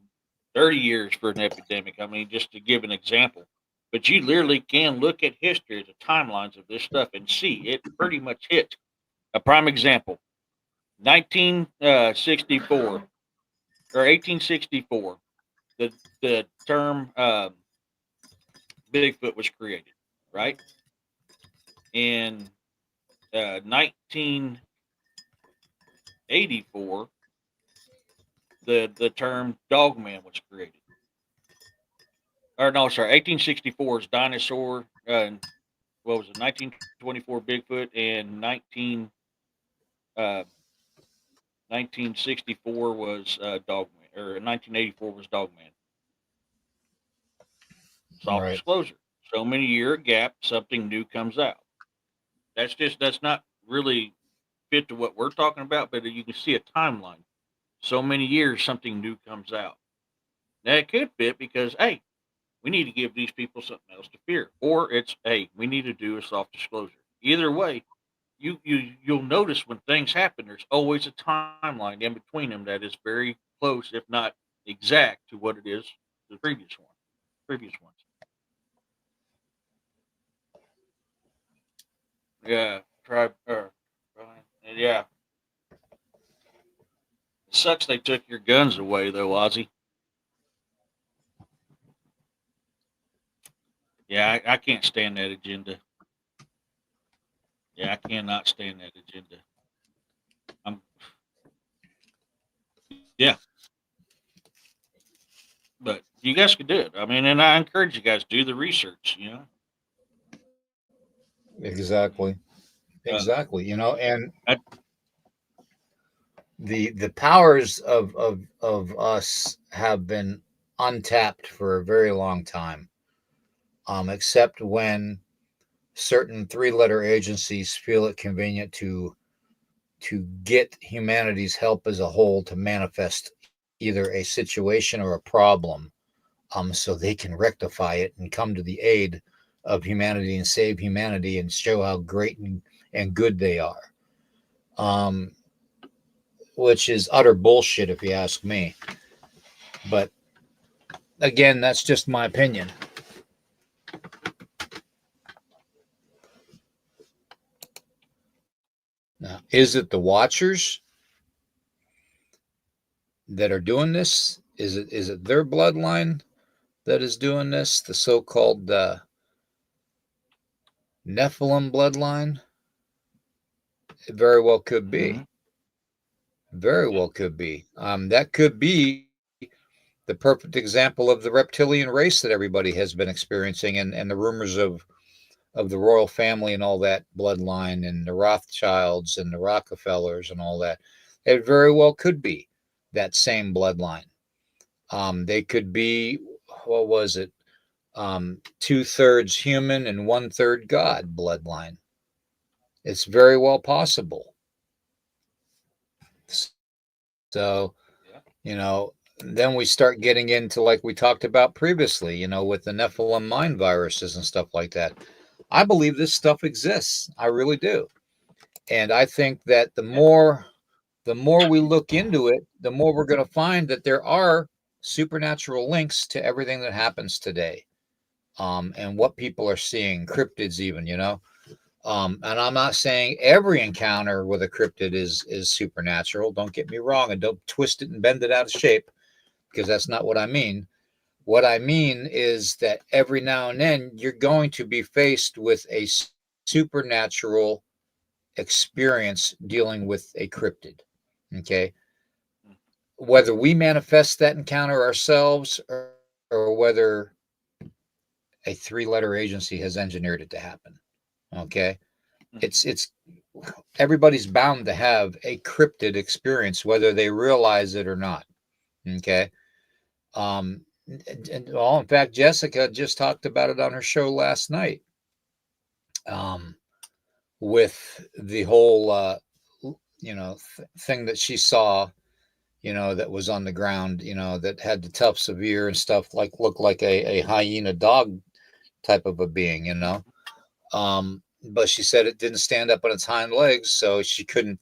30 years for an epidemic. I mean, just to give an example. But you literally can look at history, the timelines of this stuff, and see it pretty much hit. A prime example 1964 or 1864, the term Bigfoot was created, right? In 1984, the term Dogman was created. Or no, sorry, 1864 is dinosaur. What was it? 1924 Bigfoot and 1964 was Dogman, or 1984 was Dogman. Soft Right. disclosure. So many year gap, something new comes out. That's not really fit to what we're talking about, but you can see a timeline. So many years, something new comes out. Now it could fit because hey, we need to give these people something else to fear, or it's hey, we need to do a soft disclosure. Either way, you'll notice when things happen, there's always a timeline in between them that is very close, if not exact, to what it is the previous ones. Yeah, yeah. It sucks they took your guns away though, Ozzy. Yeah, I can't stand that agenda. Yeah, I cannot stand that agenda. I'm yeah, but you guys could do it. I mean, and I encourage you guys do the research. Exactly. Uh, Exactly. You know, and I, the powers of us have been untapped for a very long time, except when certain three-letter agencies feel it convenient to get humanity's help as a whole to manifest either a situation or a problem, so they can rectify it and come to the aid of humanity and save humanity and show how great and good they are. Which is utter bullshit, if you ask me. But again, that's just my opinion. Now, is it the Watchers that are doing this? Is it their bloodline that is doing this? The so-called Nephilim bloodline? It very well could be. Very well could be. That could be the perfect example of the reptilian race that everybody has been experiencing, and the rumors of the royal family and all that bloodline, and the Rothschilds and the Rockefellers and all that. It very well could be that same bloodline. They could be, what was it? 2/3 human and 1/3 God bloodline. It's very well possible. So, then we start getting into, like we talked about previously, with the Nephilim mind viruses and stuff like that. I believe this stuff exists. I really do. And I think that the more we look into it, the more we're going to find that there are supernatural links to everything that happens today. And what people are seeing, cryptids even, and I'm not saying every encounter with a cryptid is supernatural. Don't get me wrong, and don't twist it and bend it out of shape, because that's not what I mean. What I mean is that every now and then you're going to be faced with a supernatural experience dealing with a cryptid. Okay. Whether we manifest that encounter ourselves, or whether a 3-letter agency has engineered it to happen. Okay. It's everybody's bound to have a cryptid experience, whether they realize it or not. Okay. In fact, Jessica just talked about it on her show last night. With the whole, thing that she saw, that was on the ground, that had the tufts of ear and stuff, looked like a hyena dog type of a being, but she said it didn't stand up on its hind legs, so she couldn't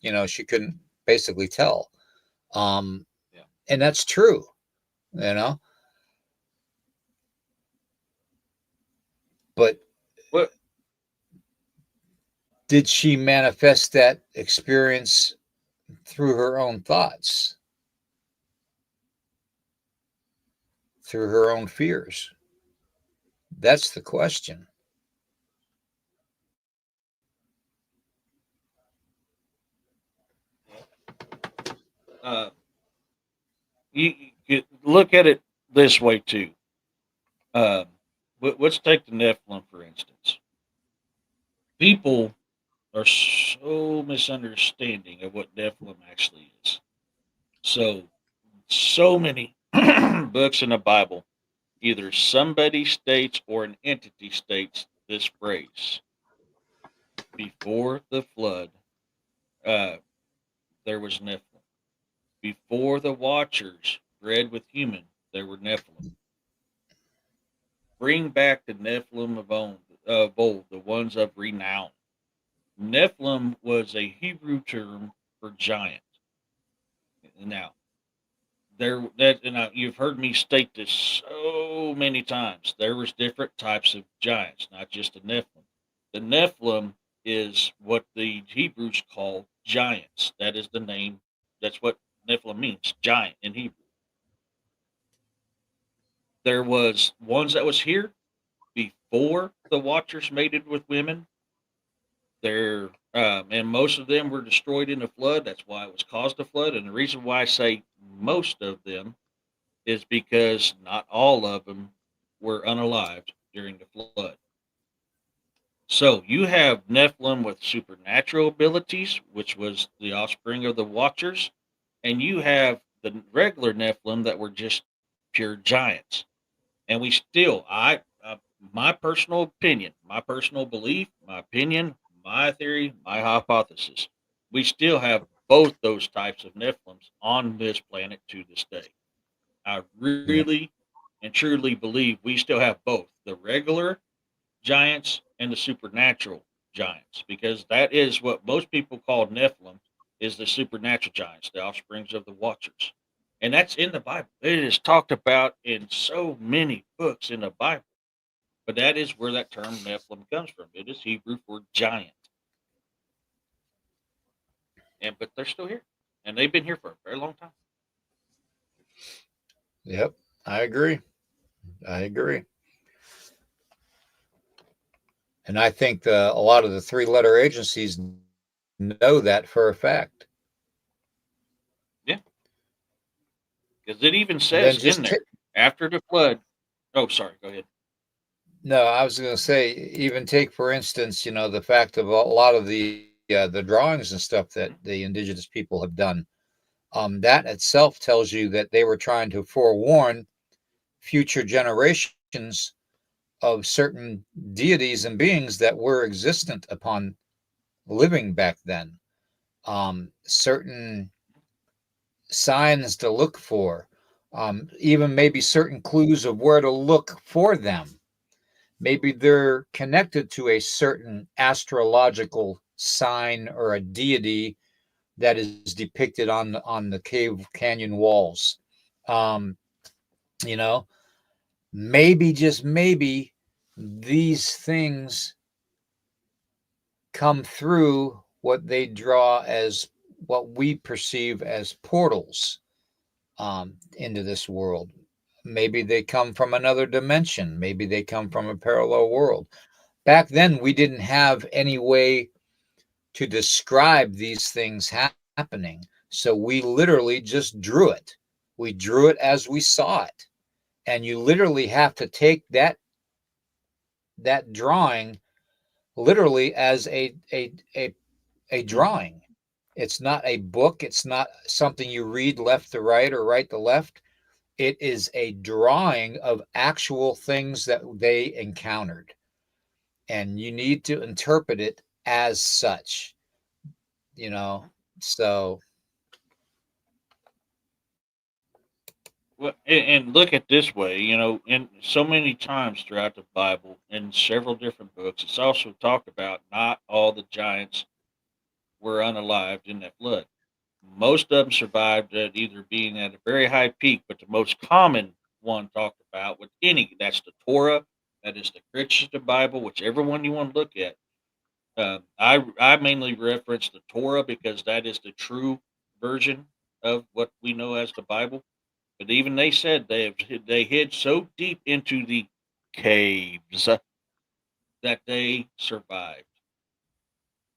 basically tell. And that's true, but What? Did she manifest that experience through her own thoughts, through her own fears? That's the question. You look at it this way too. Let's take the Nephilim for instance. People are so misunderstanding of what Nephilim actually is. So many books in the Bible, either somebody states or an entity states this phrase: before the flood, there was Nephilim. Before the Watchers bred with human, there were Nephilim. Bring back the Nephilim of old, the ones of renown. Nephilim was a Hebrew term for giant. Now, you've heard me state this so many times. There was different types of giants, not just the Nephilim. The Nephilim is what the Hebrews call giants. That is the name. That's what Nephilim means, giant in Hebrew. There was ones that was here before the Watchers mated with women. And most of them were destroyed in the flood. That's why it was caused a flood. And the reason why I say most of them is because not all of them were unalived during the flood. So you have Nephilim with supernatural abilities, which was the offspring of the Watchers, and you have the regular Nephilim that were just pure giants. And we still, my personal opinion, my personal belief, my opinion, my theory, my hypothesis, we still have both those types of Nephilims on this planet to this day. I really and truly believe we still have both the regular giants and the supernatural giants, because that is what most people call Nephilim, is the supernatural giants, the offsprings of the Watchers. And that's in the Bible. It is talked about in so many books in the Bible. But that is where that term Nephilim comes from. It is Hebrew for giant. But they're still here. And they've been here for a very long time. Yep, I agree. I agree. And I think a lot of the three-letter agencies know that for a fact. Yeah. Because it even And then says in there, after the flood. Oh, sorry. Go ahead. No, I was going to say, even take, for instance, the fact of a lot of the drawings and stuff that the indigenous people have done. That itself tells you that they were trying to forewarn future generations of certain deities and beings that were existent upon living back then. Certain signs to look for, even maybe certain clues of where to look for them. Maybe they're connected to a certain astrological sign or a deity that is depicted on the cave canyon walls. You know, maybe, just maybe, these things come through what they draw as what we perceive as portals into this world. Maybe they come from another dimension. Maybe they come from a parallel world. Back then, we didn't have any way to describe these things happening. So we literally just drew it. We drew it as we saw it. And you literally have to take that drawing literally as a drawing. It's not a book. It's not something you read left to right or right to left. It is a drawing of actual things that they encountered. And you need to interpret it as such, so. Well, and look at this way, in so many times throughout the Bible, in several different books, it's also talked about not all the giants were unalived in that flood. Most of them survived at either being at a very high peak, but the most common one talked about with that's the Torah, that is the Christian Bible, whichever one you want to look at. I mainly reference the Torah because that is the true version of what we know as the Bible. But even they said they hid so deep into the caves that they survived.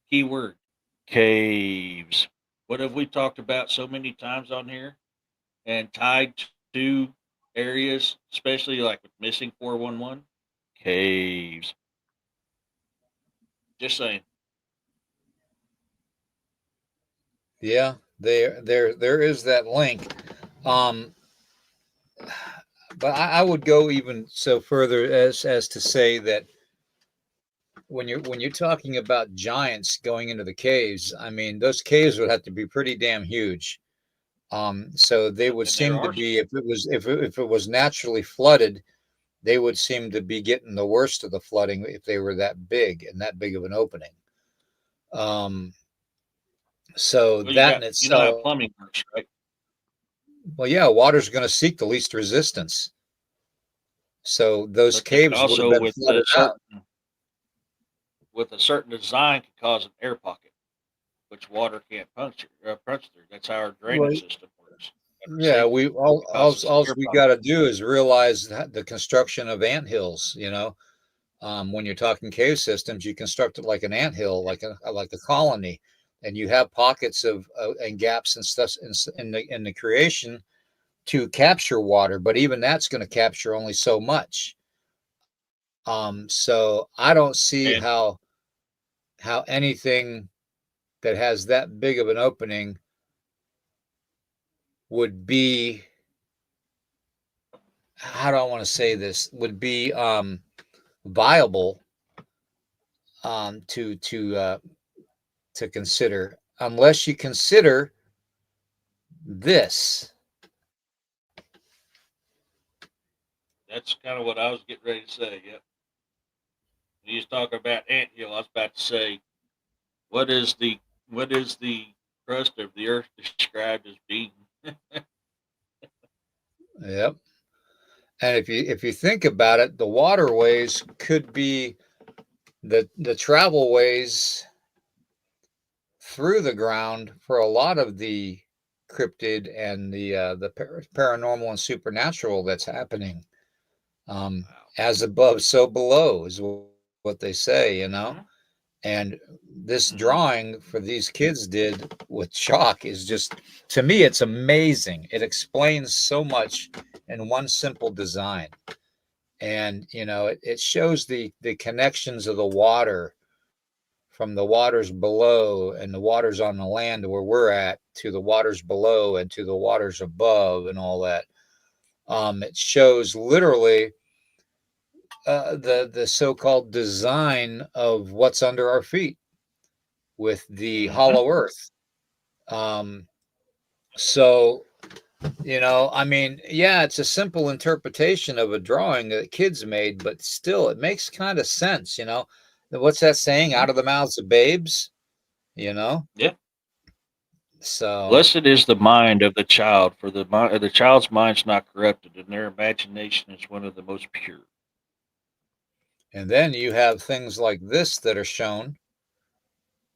Keyword: caves. What have we talked about so many times on here and tied to areas, especially like with missing 411? Caves. Just saying. Yeah, there is that link. But I would go even so further as to say that when you're talking about giants going into the caves, I mean, those caves would have to be pretty damn huge. So they would And there seem to are be, if it was naturally flooded, they would seem to be getting the worst of the flooding if they were that big and that big of an opening. So well, that in you know how itself, plumbing works, right? well, yeah, water's going to seek the least resistance. So those But they could caves would have also, been flooded out. with a certain design, could cause an air pocket, which water can't punch through. That's how our Well, drainage system works. yeah, Safety. It causes an all air we pocket. got to do is realize that the construction of anthills. When you're talking cave systems, you construct it like an anthill, like a colony, and you have pockets of and gaps and stuff in the creation to capture water. But even that's going to capture only so much. So I don't see And how anything that has that big of an opening would be, how do I want to say this, would be viable to consider, unless you consider this. that's kind of what I was getting ready to say. Yep. When you was talking about anthill, I was about to say, what is the what is the crust of the earth described as being? And if you think about it, the waterways could be the travel ways through the ground for a lot of the cryptid and the paranormal and supernatural that's happening. As above, so below is what they say, you know. And this drawing for these kids did with chalk is just, to me, it's amazing. It explains so much in one simple design. And, you know, it shows the connections of the water from the waters below and the waters on the land where we're at to the waters below and to the waters above and all that. It shows literally the so-called design of what's under our feet with the hollow earth. So, you know, I mean, yeah, it's a simple interpretation of a drawing that kids made, but still it makes kind of sense, you know. What's that saying? Out of the mouths of babes, you know? Yeah. So, Blessed is the mind of the child, for the child's mind's not corrupted, and their imagination is one of the most pure. and then you have things like this that are shown,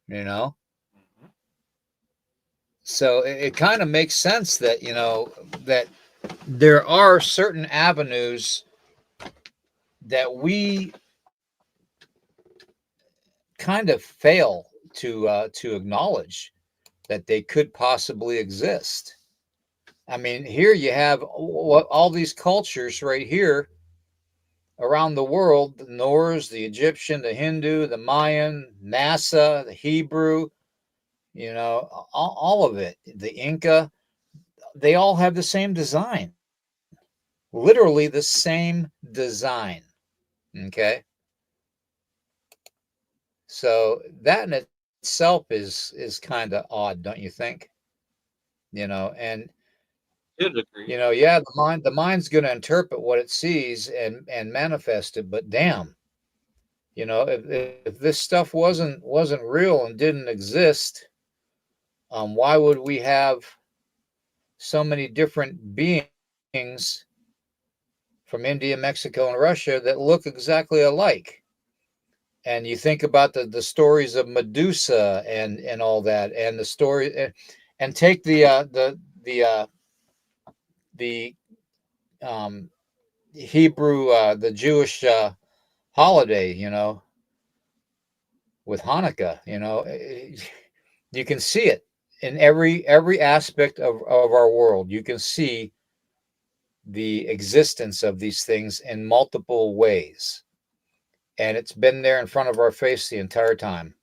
you know. So it kind of makes sense that, you know, that there are certain avenues that we kind of fail to acknowledge that they could possibly exist. I mean, here you have all these cultures right here around the world: the Norse, the Egyptian, the Hindu, the Mayan, NASA, the Hebrew, you know, all of it, the Inca. They all have the same design, literally the same design. Okay. So that in itself is kind of odd, don't you think? You know, and Did agree. you know, yeah, the mind's going to interpret what it sees and manifest it, but damn, you know, if this stuff wasn't real and didn't exist, why would we have so many different beings from India, Mexico, and Russia that look exactly alike? And you think about the stories of Medusa and all that, and the story, and take the Hebrew, the Jewish holiday, you know, with Hanukkah, you know, you can see it in every aspect of our world. You can see the existence of these things in multiple ways, and it's been there in front of our face the entire time.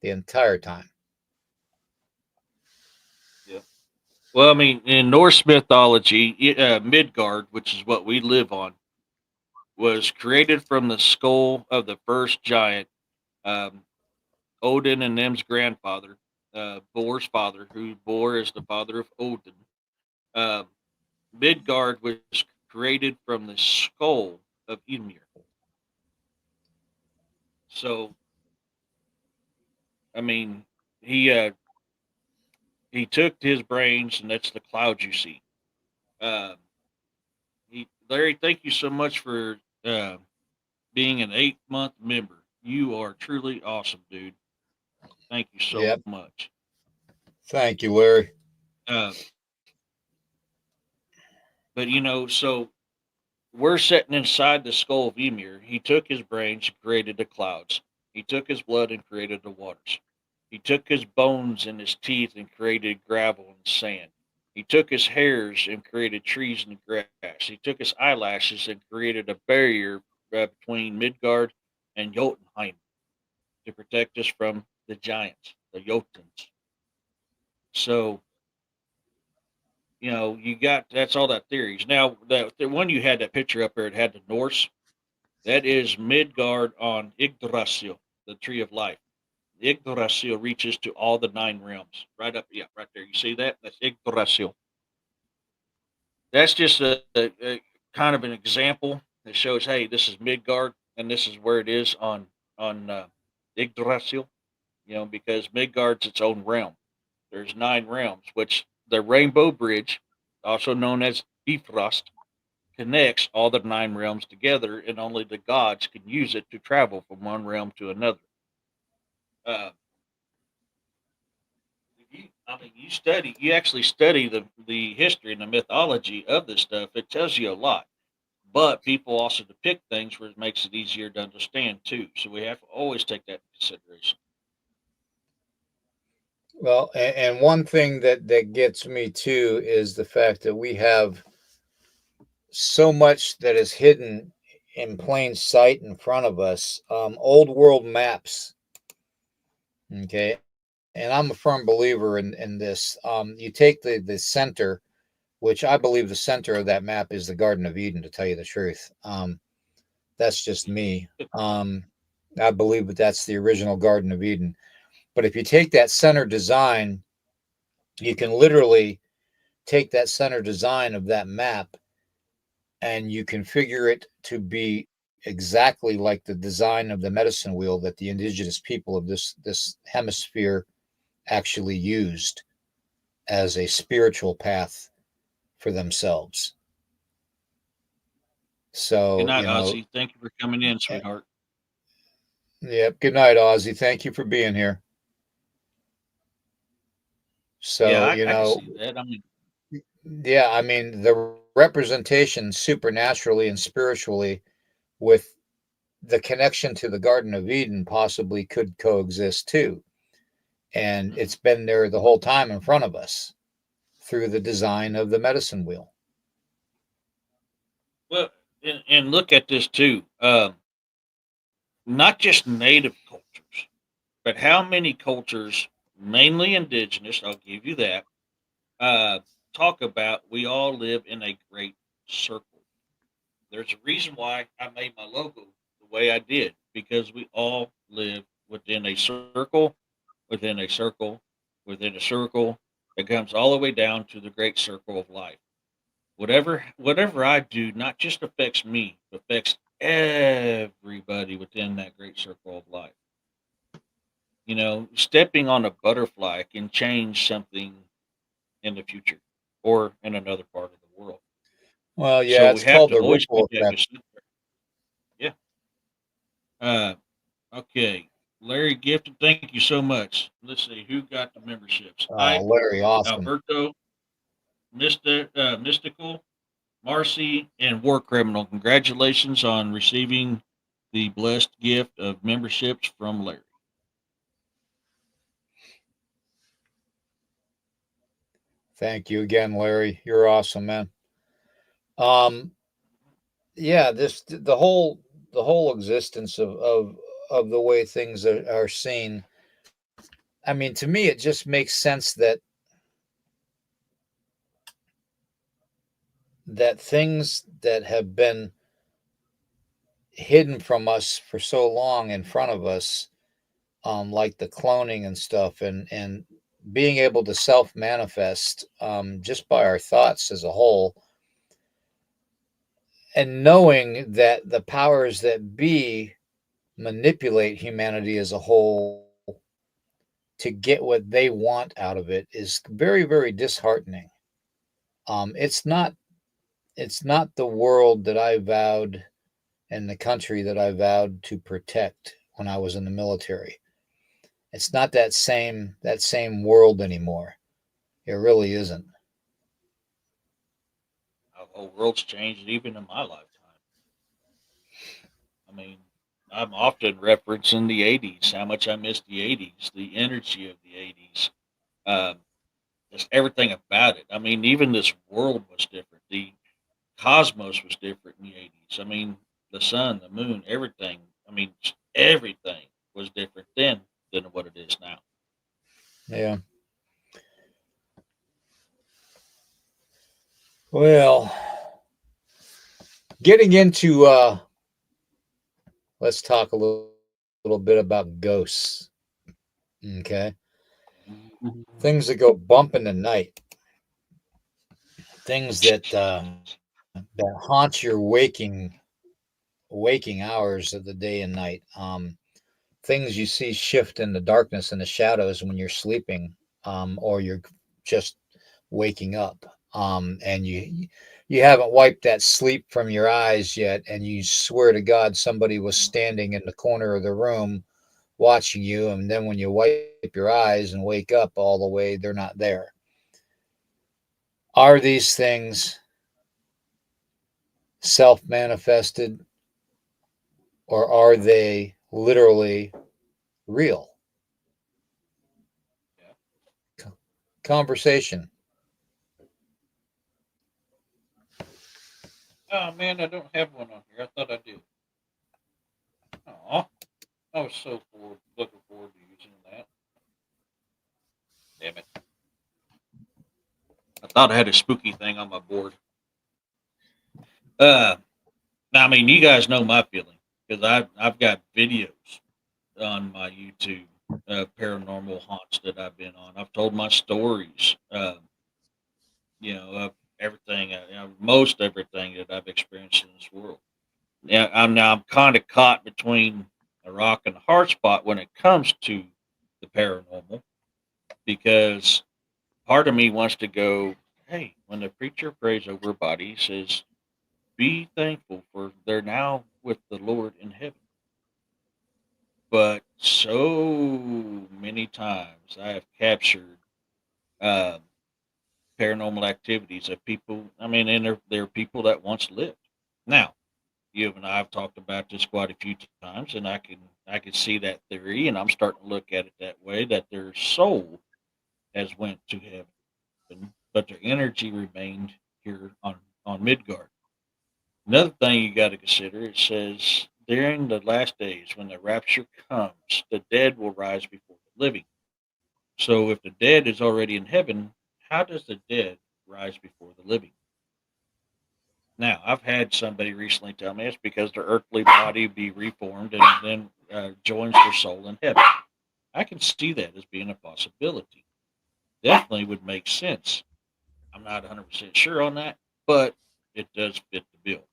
The entire time. Yeah. Well, I mean, in Norse mythology, Midgard, which is what we live on, was created from the skull of the first giant, um, Odin and them's grandfather, Bor's father, who Bor is the father of Odin. Um, Midgard was created from the skull of Ymir. So, I mean, he uh, he took his brains, and that's the cloud you see. Um, Larry, thank you so much for being an 8-month member. You are truly awesome, dude. Thank you so Yep. much. Thank you, Larry. Uh, but you know, so we're sitting inside the skull of Ymir. He took his brains and created the clouds. He took his blood and created the waters. He took his bones and his teeth and created gravel and sand. He took his hairs and created trees and grass. He took his eyelashes and created a barrier between Midgard and Jotunheim to protect us from the giants, the Jotuns. So, you know, you got that's all that theories. Now, the one you had that picture up there, it had the Norse. That is Midgard on Yggdrasil, the tree of life. Yggdrasil reaches to all the 9 realms. Right up, yeah, right there. You see that? That's Yggdrasil. That's just a kind of an example that shows, hey, this is Midgard, and this is where it is on Yggdrasil. You know, because Midgard's its own realm. There's 9 realms, which the Rainbow Bridge, also known as Bifrost, connects all the 9 realms together, and only the gods can use it to travel from one realm to another. Uh, you actually study the history and the mythology of this stuff. It tells you a lot. But people also depict things where it makes it easier to understand too. So we have to always take that into consideration. Well, and one thing that gets me too is the fact that we have so much that is hidden in plain sight in front of us. Old world maps. Okay. And I'm a firm believer in this. You take the center, which I believe the center of that map is the Garden of Eden, to tell you the truth. That's just me. I believe that that's the original Garden of Eden. But if you take that center design, you can literally take that center design of that map and you configure it to be exactly like the design of the medicine wheel that the indigenous people of this hemisphere actually used as a spiritual path for themselves. Good So, night, Ozzy. Thank you for coming in, sweetheart. Yep. Good night, Ozzy. Thank you for being here. Yeah, So, I can see that. I mean, yeah, I mean, the representation supernaturally and spiritually with the connection to the Garden of Eden possibly could coexist too. And it's been there the whole time in front of us through the design of the medicine wheel. well, and look at this too. Not just native cultures, but how many cultures, mainly indigenous, I'll give you that, uh, talk about we all live in a great circle. There's a reason why I made my logo the way I did, because we all live within a circle, within a circle, within a circle that comes all the way down to the great circle of life. Whatever I do not just affects me, but affects everybody within that great circle of life. Stepping on a butterfly can change something in the future or in another part of the world. Well, So yeah, we it's have called to the always ripple keep that effect. perspective. Yeah. Uh, okay. Larry Gifted, thank you so much. Let's see who got the memberships. Oh, Ike, Larry, awesome. Alberto, Mystical, Marcy, and War Criminal. Congratulations on receiving the blessed gift of memberships from Larry. Thank you again, Larry. You're awesome, man. Um, yeah, the whole existence of the way things are seen. I mean, to me, it just makes sense that things that have been hidden from us for so long in front of us, like the cloning and stuff, and being able to self manifest just by our thoughts as a whole, and knowing that the powers that be manipulate humanity as a whole to get what they want out of it is very, very disheartening. It's not the world that I vowed and the country that I vowed to protect when I was in the military. It's not that same world anymore. It really isn't. The whole world's changed even in my lifetime. I mean, I'm often referencing the 80s, how much I miss the 80s, the energy of the 80s, um, just everything about it. I mean, even this world was different. The cosmos was different in the 80s. I mean, the sun, the moon, everything. I mean, just everything was different then than what it is now. Yeah. Well, getting into let's talk a little bit about ghosts. Okay. Things that go bump in the night. Things that haunt your waking hours of the day and night. Things you see shift in the darkness and the shadows when you're sleeping, or you're just waking up. and you haven't wiped that sleep from your eyes yet, and you swear to God somebody was standing in the corner of the room watching you, and then when you wipe your eyes and wake up all the way, they're not there. Are these things self-manifested, or are they literally real? Conversation. Oh man, I don't have one on here. I thought I did. Oh, I was so looking forward to using that. Damn it! I thought I had a spooky thing on my board. Now, I mean, you guys know my feeling because I've got videos on my YouTube, paranormal haunts that I've been on. I've told my stories, of everything, most everything that I've experienced in this world. Yeah, I'm kind of caught between a rock and a hard spot when it comes to the paranormal because part of me wants to go, hey, when the preacher prays over a body, he says, be thankful for they're now with the Lord in heaven. But so many times I have captured um, paranormal activities of people. I mean, and they're people that once lived. Now, you and I have talked about this quite a few times, and I can see that theory, and I'm starting to look at it that way that their soul has went to heaven, but their energy remained here on Midgard. Another thing you got to consider, it says during the last days when the rapture comes, the dead will rise before the living. So if the dead is already in heaven, how does the dead rise before the living? Now, I've had somebody recently tell me it's because their earthly body be reformed and then joins their soul in heaven. I can see that as being a possibility. Definitely would make sense. I'm not 100% sure on that, but it does fit the bill.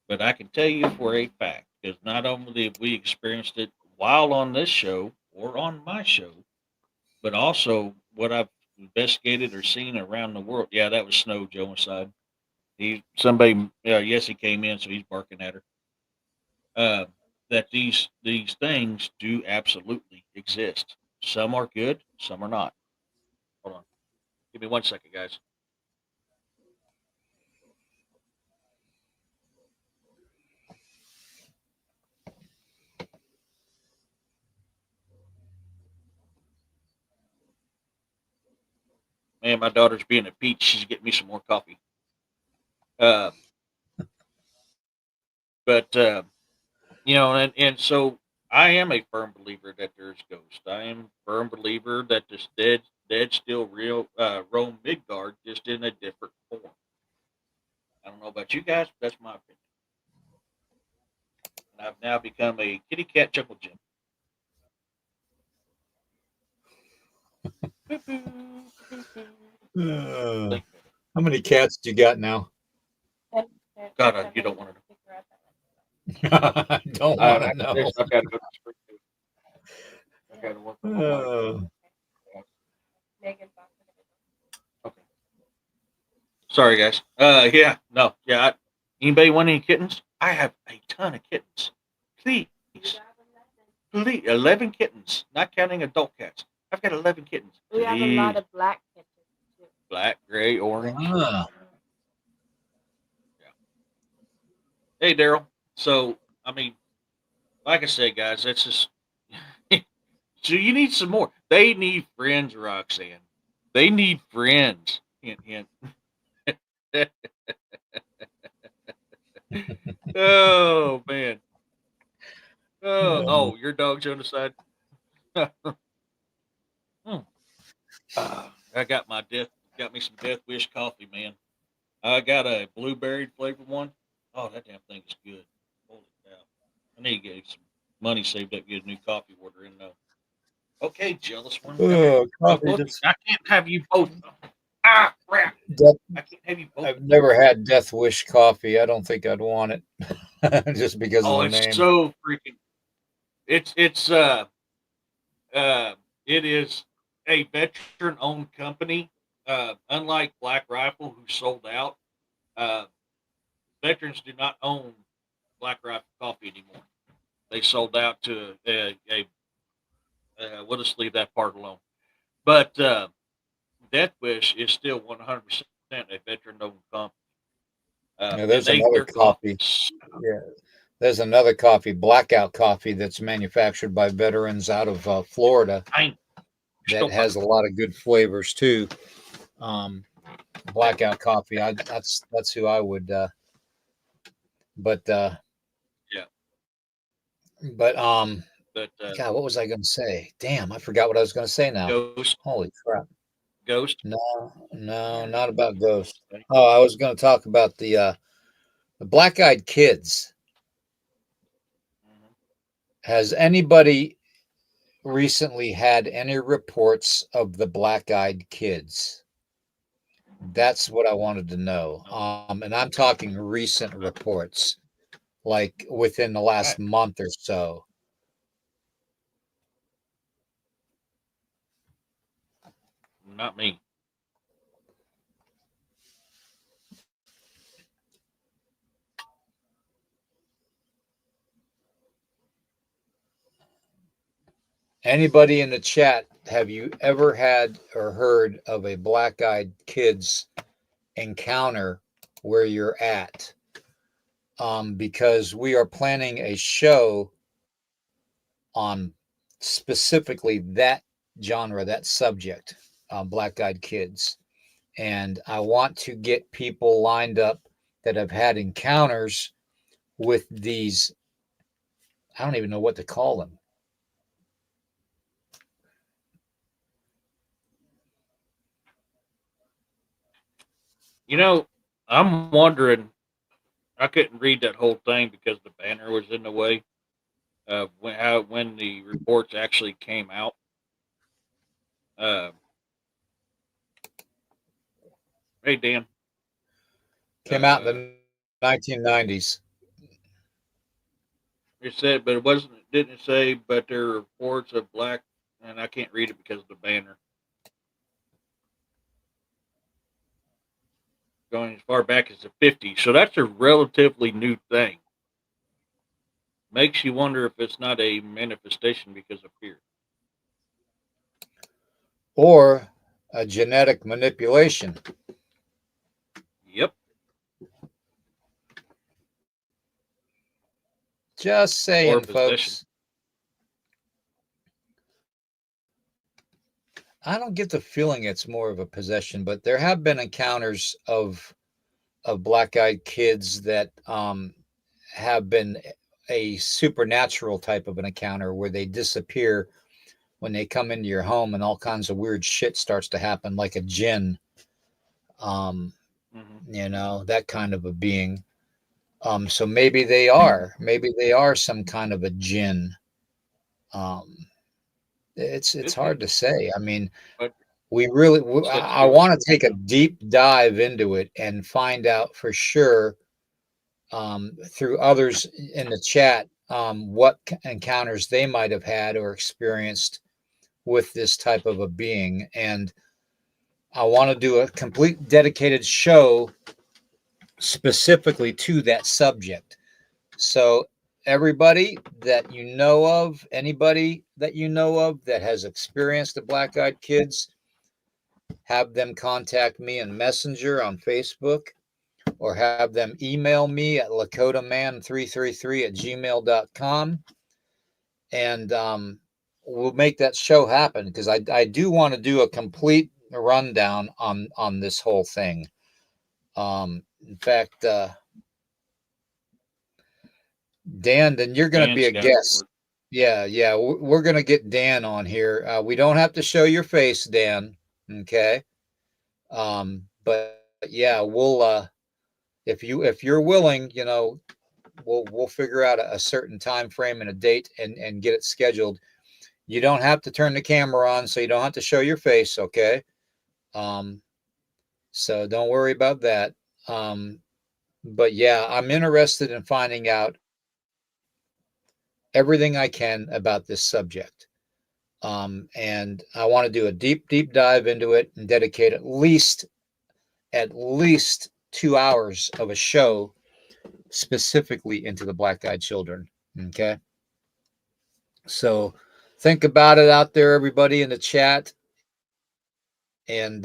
But I can tell you for a fact, because not only have we experienced it while on this show or on my show, but also what I've investigated or seen around the world. Yeah, that was Snow Joe inside. Yes, he came in, so he's barking at her. Uh, that these things do absolutely exist. Some are good, some are not. Hold on, give me 1 second, guys. Man, my daughter's being a peach. She's getting me some more coffee. Uh, but so I am a firm believer that there's ghosts. I am a firm believer that this dead still real roam Midgard, just in a different form. I don't know about you guys, but that's my opinion. And I've now become a kitty cat chuckle Jim. How many cats do you got now? God, you don't want to. I don't want to know. I've got to go to the spring. I've got to work on my Okay. Sorry, guys. Yeah, no, yeah. Anybody want any kittens? I have a ton of kittens. Please, 11 kittens, not counting adult cats. I've got 11 kittens. We have a lot of black kittens too. Black, gray, orange. Ah. Yeah. Hey, Daryl. So, I mean, like I said, guys, that's just. So you need some more. They need friends, Roxanne. They need friends. Hint, hint. Oh man. Oh, your dog's on the side. I got me some Death Wish coffee, man. I got a blueberry flavored one. Oh, that damn thing is good. Holy cow! I need to get some money saved up, get a new coffee order in though. Okay, jealous one. I can't have you both. Ah, crap! I can't have you both. I've never had Death Wish coffee. I don't think I'd want it, just because of the name. It's so freaking. It is a veteran-owned company, unlike Black Rifle, who sold out, uh, veterans do not own Black Rifle Coffee anymore. They sold out to we'll just leave that part alone. But Death Wish is still 100% a veteran-owned company. Yeah, And there's another their coffee. coffees, Yeah, there's another coffee, Blackout Coffee, that's manufactured by veterans out of Florida I that still has a lot of good flavors too. Um, Blackout Coffee, that's who I would. But yeah, but but God, what was I going to say? Damn, I forgot what I was going to say now. Ghost, Holy crap! Ghost. No, not about Ghost. Oh, I was going to talk about the Black-Eyed Kids. Mhm. Has anybody recently had any reports of the Black-Eyed Kids? That's what I wanted to know. And I'm talking recent reports, like within the last Right. month or so. Not me. Anybody in the chat, have you ever had or heard of a Black-Eyed Kids encounter where you're at? Because we are planning a show on specifically that genre, that subject, Black-Eyed Kids. And I want to get people lined up that have had encounters with these. I don't even know what to call them. You know, I'm wondering. I couldn't read that whole thing because the banner was in the way. When the reports actually came out. Uh, hey Dan. Came out in Uh, the 1990s. it said, but it wasn't. It didn't say, but there are reports of black, and I can't read it because of the banner. Going as far back as the 50s. So that's a relatively new thing. Makes you wonder if it's not a manifestation because of fear. Or a genetic manipulation. Yep. Just Or saying, possession. folks. I don't get the feeling it's more of a possession, but there have been encounters of Black-Eyed Kids that have been a supernatural type of an encounter where they disappear when they come into your home and all kinds of weird shit starts to happen, like a jinn, that kind of a being. So maybe they are some kind of a jinn. It's Could be. hard to say. I mean, But such I fear. want to take a deep dive into it and find out for sure, through others in the chat, what encounters they might have had or experienced with this type of a being. And I want to do a complete dedicated show specifically to that subject. So everybody that you know of, anybody that you know of that has experienced the Black-Eyed Kids, have them contact me in Messenger on Facebook, or have them email me at lakotaman333@gmail.com. And we'll make that show happen, because I do want to do a complete rundown on this whole thing. In fact, Dan, then you're going to be a guest. Yeah, we're going to get Dan on here. We don't have to show your face, Dan. Okay. But yeah, we'll if you're willing, we'll figure out a certain time frame and a date and get it scheduled. You don't have to turn the camera on, so you don't have to show your face, okay? So don't worry about that. But yeah, I'm interested in finding out everything I can about this subject. And I want to do a deep dive into it and dedicate at least 2 hours of a show specifically into the black-eyed children. Okay. So think about it out there, everybody in the chat, and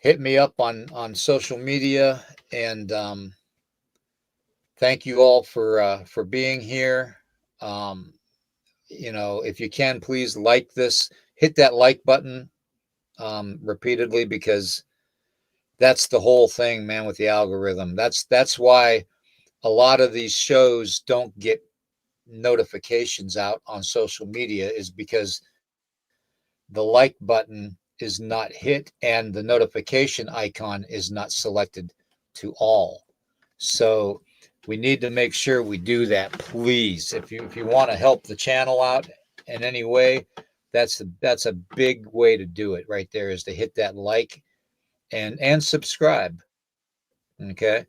hit me up on social media. And thank you all for being here. If you can, please like this, hit that like button repeatedly, because that's the whole thing, man, with the algorithm. That's why a lot of these shows don't get notifications out on social media, is because the like button is not hit and the notification icon is not selected to all. So we need to make sure we do that, please. If you want to help the channel out in any way, that's a big way to do it right there, is to hit that like and subscribe. Okay.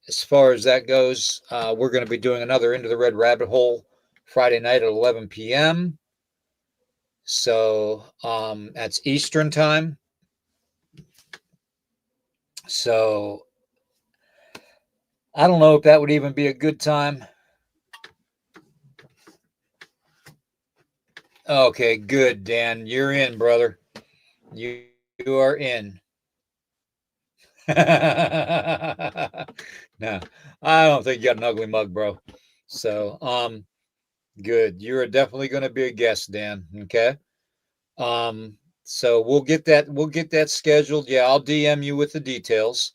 As far as that goes, we're going to be doing another Into the Red Rabbit Hole Friday night at 11 p.m. So that's Eastern time. So I don't know if that would even be a good time. Okay, good, Dan. You're in, brother. You are in. No, I don't think you got an ugly mug, bro. So good. You're definitely going to be a guest, Dan. Okay. So we'll get that scheduled. Yeah, I'll DM you with the details,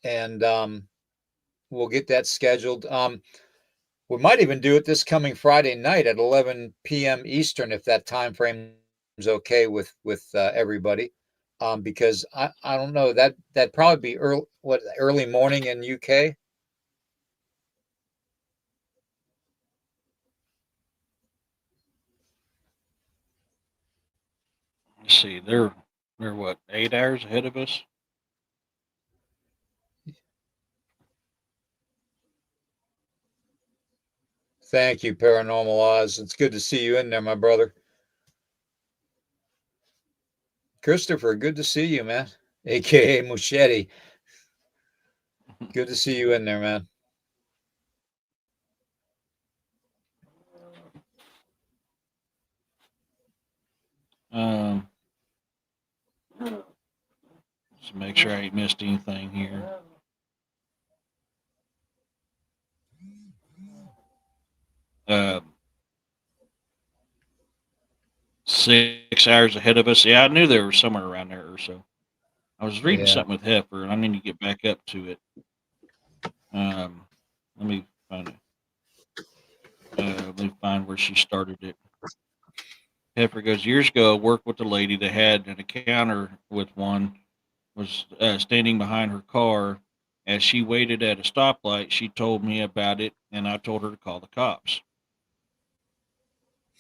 and we'll get that scheduled. We might even do it this coming Friday night at 11 p.m. Eastern, if that time frame is okay with everybody. Because I don't know, that'd probably be early morning in UK. Let's see, they're what, 8 hours ahead of us? Thank you, Paranormal Oz. It's good to see you in there, my brother. Christopher, good to see you, man. AKA Muschetti. Good to see you in there, man. To make sure I ain't missed anything here. Uh, 6 hours ahead of us. Yeah, I knew they were somewhere around there or so. I was reading something with Heifer, and I need to get back up to it. Let me find it. Let me find where she started it. Heifer goes, years ago, I worked with a lady that had an encounter with one, was standing behind her car. As she waited at a stoplight, she told me about it, and I told her to call the cops.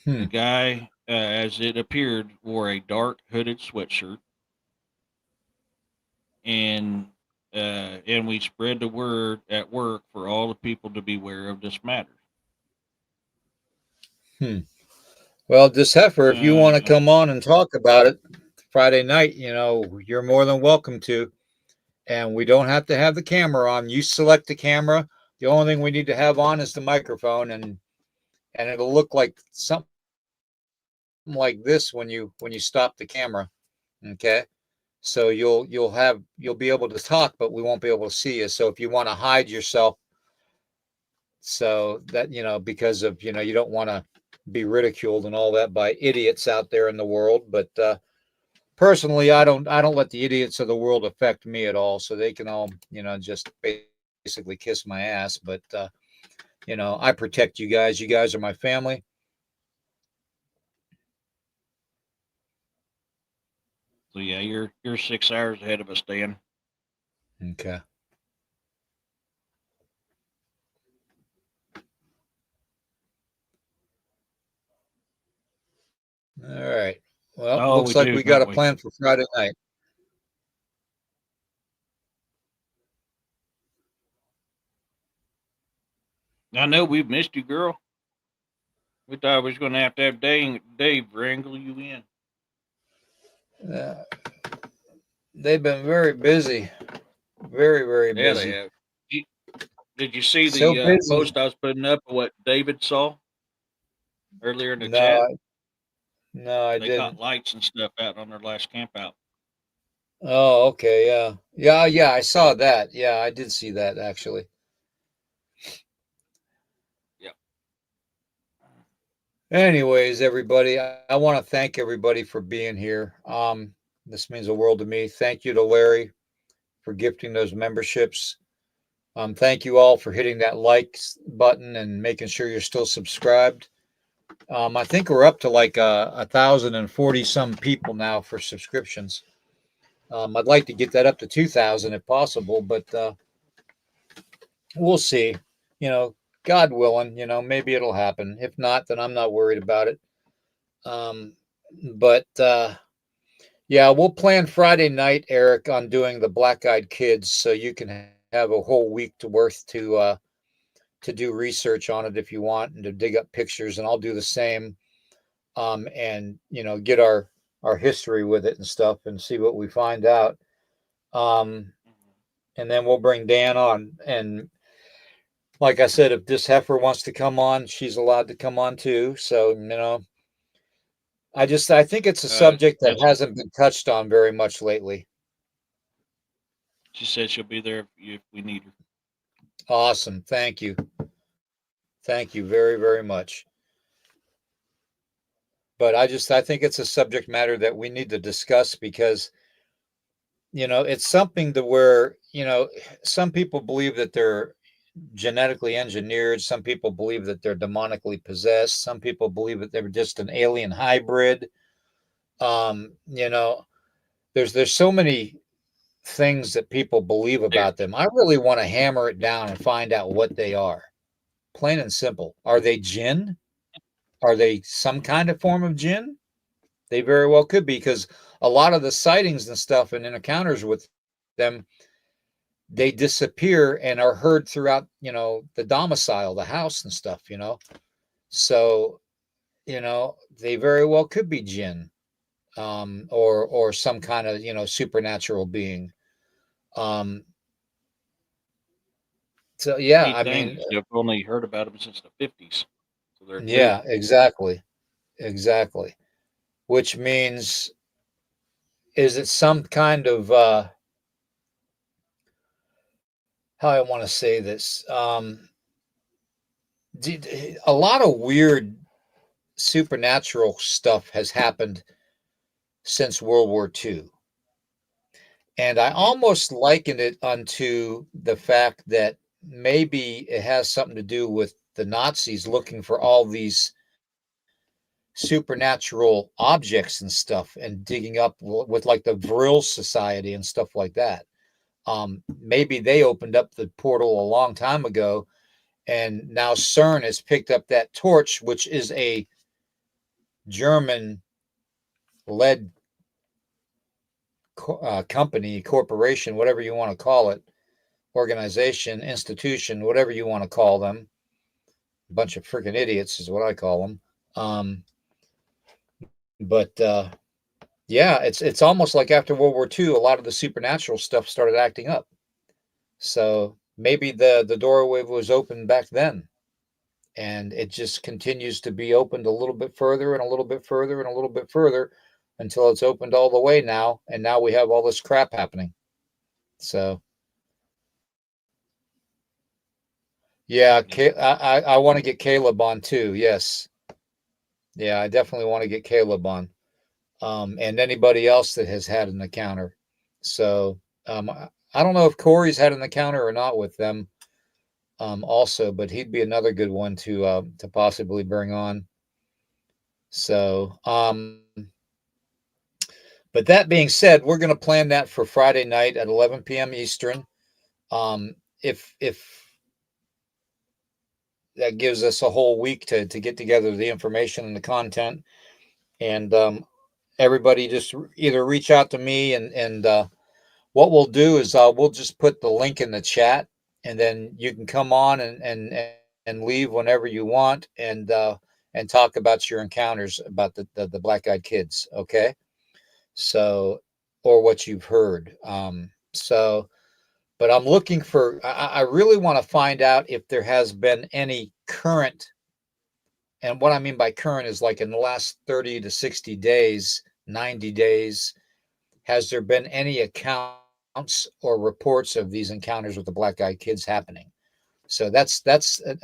The guy, as it appeared, wore a dark hooded sweatshirt, and we spread the word at work for all the people to beware of this matter. Well, this Heifer, if you want to come on and talk about it Friday night, you're more than welcome to. And we don't have to have the camera on. You select the camera. The only thing we need to have on is the microphone, and it'll look like something like this when you stop the camera. Okay. So you'll be able to talk, but we won't be able to see you. So if you want to hide yourself, so that, because of, you don't want to be ridiculed and all that by idiots out there in the world. But personally, I don't let the idiots of the world affect me at all. So they can all, just basically kiss my ass. But I protect you guys. You guys are my family. So yeah, you're 6 hours ahead of us, Dan. Okay. All right. Well, looks like we got a plan for Friday night. I know we've missed you, girl. We thought we was going to have Dave wrangle you in. Uh, they've been very busy, very, very Yeah, busy. they have. Did you see So the busy. post I was putting up of what David saw earlier in the No, chat? I They caught didn't. lights and stuff out on their last camp out. Oh, okay, yeah. I saw that. Yeah, I did see that actually. Yep. Anyways, everybody, I want to thank everybody for being here. This means the world to me. Thank you to Larry for gifting those memberships. Thank you all for hitting that likes button and making sure you're still subscribed. I think we're up to like 1,040 some people now for subscriptions. I'd like to get that up to 2,000 if possible, but we'll see. You know, God willing, maybe it'll happen. If not, then I'm not worried about it. But yeah, we'll plan Friday night, Eric, on doing the Black Eyed Kids, so you can have a whole week to worth to do research on it if you want, and to dig up pictures, and I'll do the same. And get our history with it and stuff, and see what we find out. And then we'll bring Dan on, and like I said, if this heifer wants to come on, she's allowed to come on too. So I think it's a subject that hasn't been touched on very much lately. She said she'll be there if we need her. Awesome. Thank you. Thank you very, very much. But I think it's a subject matter that we need to discuss, because it's something to where some people believe that they're genetically engineered. Some people believe that they're demonically possessed. Some people believe that they're just an alien hybrid. There's so many things that people believe about them. I really want to hammer it down and find out what they are. Plain and simple. Are they jinn? Are they some kind of form of jinn? They very well could be, because a lot of the sightings and stuff and encounters with them, they disappear and are heard throughout, the domicile, the house and stuff, So, they very well could be jinn, or some kind of, supernatural being. So yeah, I mean, I've only heard about them since the 50s. So they're yeah, exactly. Which means, is it some kind of how I want to say this? A lot of weird supernatural stuff has happened since World War II. And I almost liken it unto the fact that maybe it has something to do with the Nazis looking for all these supernatural objects and stuff, and digging up with like the Vril Society and stuff like that. Maybe they opened up the portal a long time ago, and now CERN has picked up that torch, which is a German-led company, corporation, whatever you want to call it, organization, institution, whatever you want to call them. A bunch of freaking idiots is what I call them. But yeah, it's almost like after World War II, a lot of the supernatural stuff started acting up. So maybe the doorway was open back then, and it just continues to be opened a little bit further and a little bit further and a little bit further until it's opened all the way now. And now we have all this crap happening. So yeah, I want to get Caleb on too. Yes. Yeah, I definitely want to get Caleb on. And anybody else that has had an encounter. So I don't know if Corey's had an encounter or not with them also, but he'd be another good one to possibly bring on. So, but that being said, we're going to plan that for Friday night at 11 p.m. Eastern. If that gives us a whole week to get together the information and the content, and everybody just either reach out to me, and what we'll do is we'll just put the link in the chat, and then you can come on and leave whenever you want, and and talk about your encounters about the black-eyed kids. Okay. So, or what you've heard. But I'm looking for, I really want to find out if there has been any current, and what I mean by current is like in the last 30 to 60 days, 90 days, has there been any accounts or reports of these encounters with the black-eyed kids happening? So that's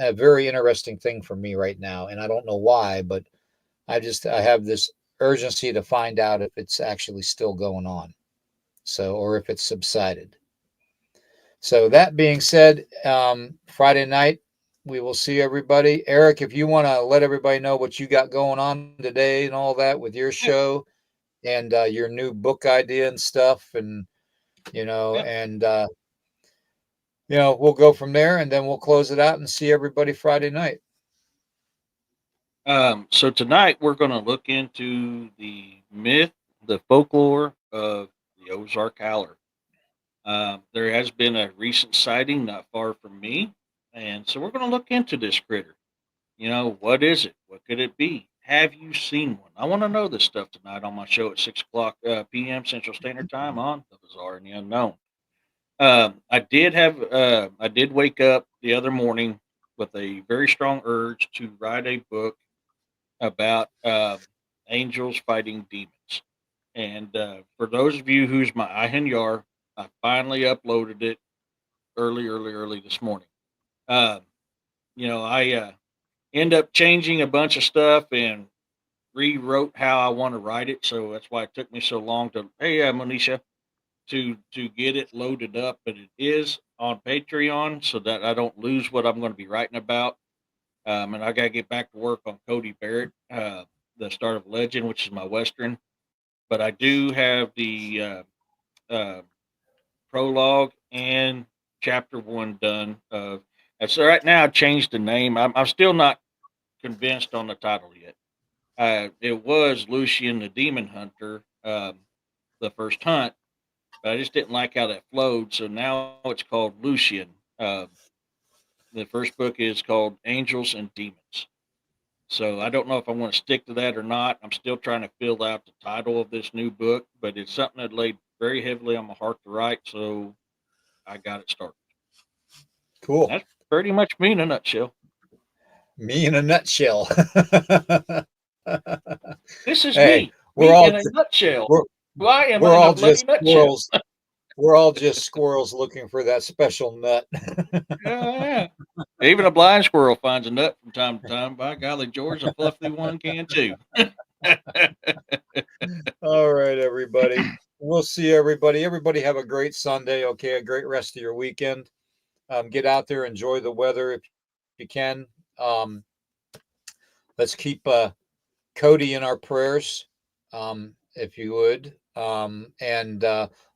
a very interesting thing for me right now. And I don't know why, but I have this urgency to find out if it's actually still going on. So, or if it's subsided. So that being said, Friday night, we will see everybody. Eric, if you want to let everybody know what you got going on today and all that with your show and your new book idea and stuff, and we'll go from there, and then we'll close it out and see everybody Friday night. So tonight we're going to look into the myth, the folklore of the Ozark Howler. There has been a recent sighting not far from me, and so we're going to look into this critter. What is it? What could it be? Have you seen one? I want to know this stuff tonight on my show at 6 o'clock p.m. Central Standard Time on The Bizarre and the Unknown. I did wake up the other morning with a very strong urge to write a book about angels fighting demons. And for those of you who's my Ahinyar, I finally uploaded it early this morning. I end up changing a bunch of stuff and rewrote how I want to write it. So that's why it took me so long to, Monisha, to get it loaded up. But it is on Patreon so that I don't lose what I'm going to be writing about. And I got to get back to work on Cody Barrett, the Start of Legend, which is my Western. But I do have the prologue and chapter 1 done. So right now I changed the name. I'm still not convinced on the title yet. It was Lucian the Demon Hunter, the first hunt, but I just didn't like how that flowed. So now it's called Lucian. The first book is called Angels and Demons. So I don't know if I want to stick to that or not. I'm still trying to fill out the title of this new book, but it's something that laid very heavily on my heart to write, so I got it started. Cool. That's pretty much me in a nutshell. Me in a nutshell. This is me. We're all in a nutshell. Why am I all just squirrels? We're all just squirrels looking for that special nut. Yeah. Even a blind squirrel finds a nut from time to time. By golly, George, a fluffy one can too. All right, everybody. We'll see everybody. Everybody have a great Sunday. Okay, a great rest of your weekend. Get out there, enjoy the weather if you can. Let's keep Cody in our prayers, if you would. And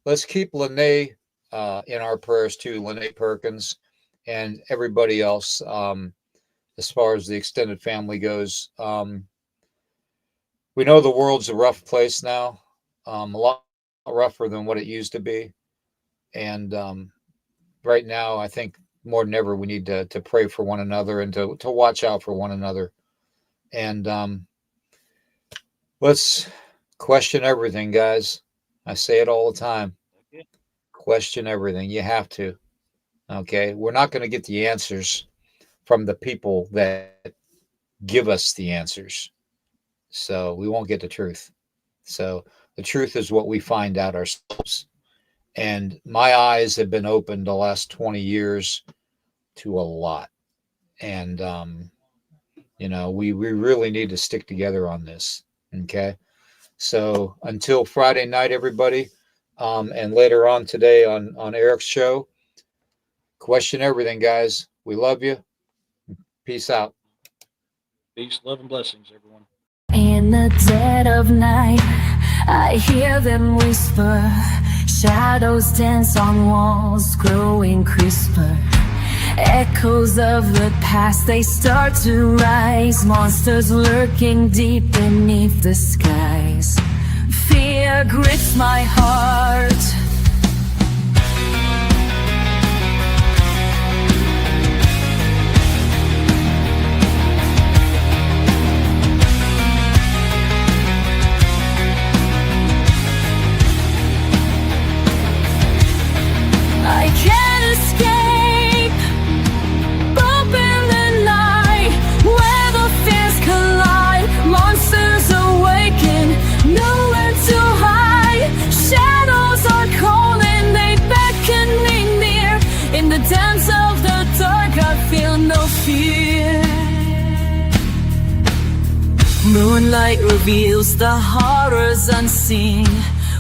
let's keep Lene in our prayers too, Lene Perkins, and everybody else as far as the extended family goes. We know the world's a rough place now, a lot rougher than what it used to be. And right now, I think more than ever, we need to pray for one another and to watch out for one another. And let's question everything, guys. I say it all the time. Question everything. You have to. Okay. We're not going to get the answers from the people that give us the answers. So we won't get the truth. So the truth is what we find out ourselves. And my eyes have been opened the last 20 years to a lot. And, we really need to stick together on this. Okay. So until Friday night, everybody, and later on today on Eric's show, question everything, guys. We love you. Peace out. Peace, love, and blessings, everyone. In the dead of night, I hear them whisper. Shadows dance on walls, growing crisper. Echoes of the past, they start to rise. Monsters lurking deep beneath the skies. Fear grips my heart. Moonlight reveals the horrors unseen,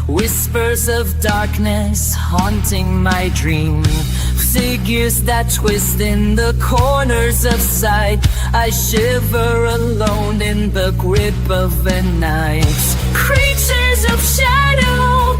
whispers of darkness haunting my dream, figures that twist in the corners of sight. I shiver alone in the grip of the night. Creatures of shadow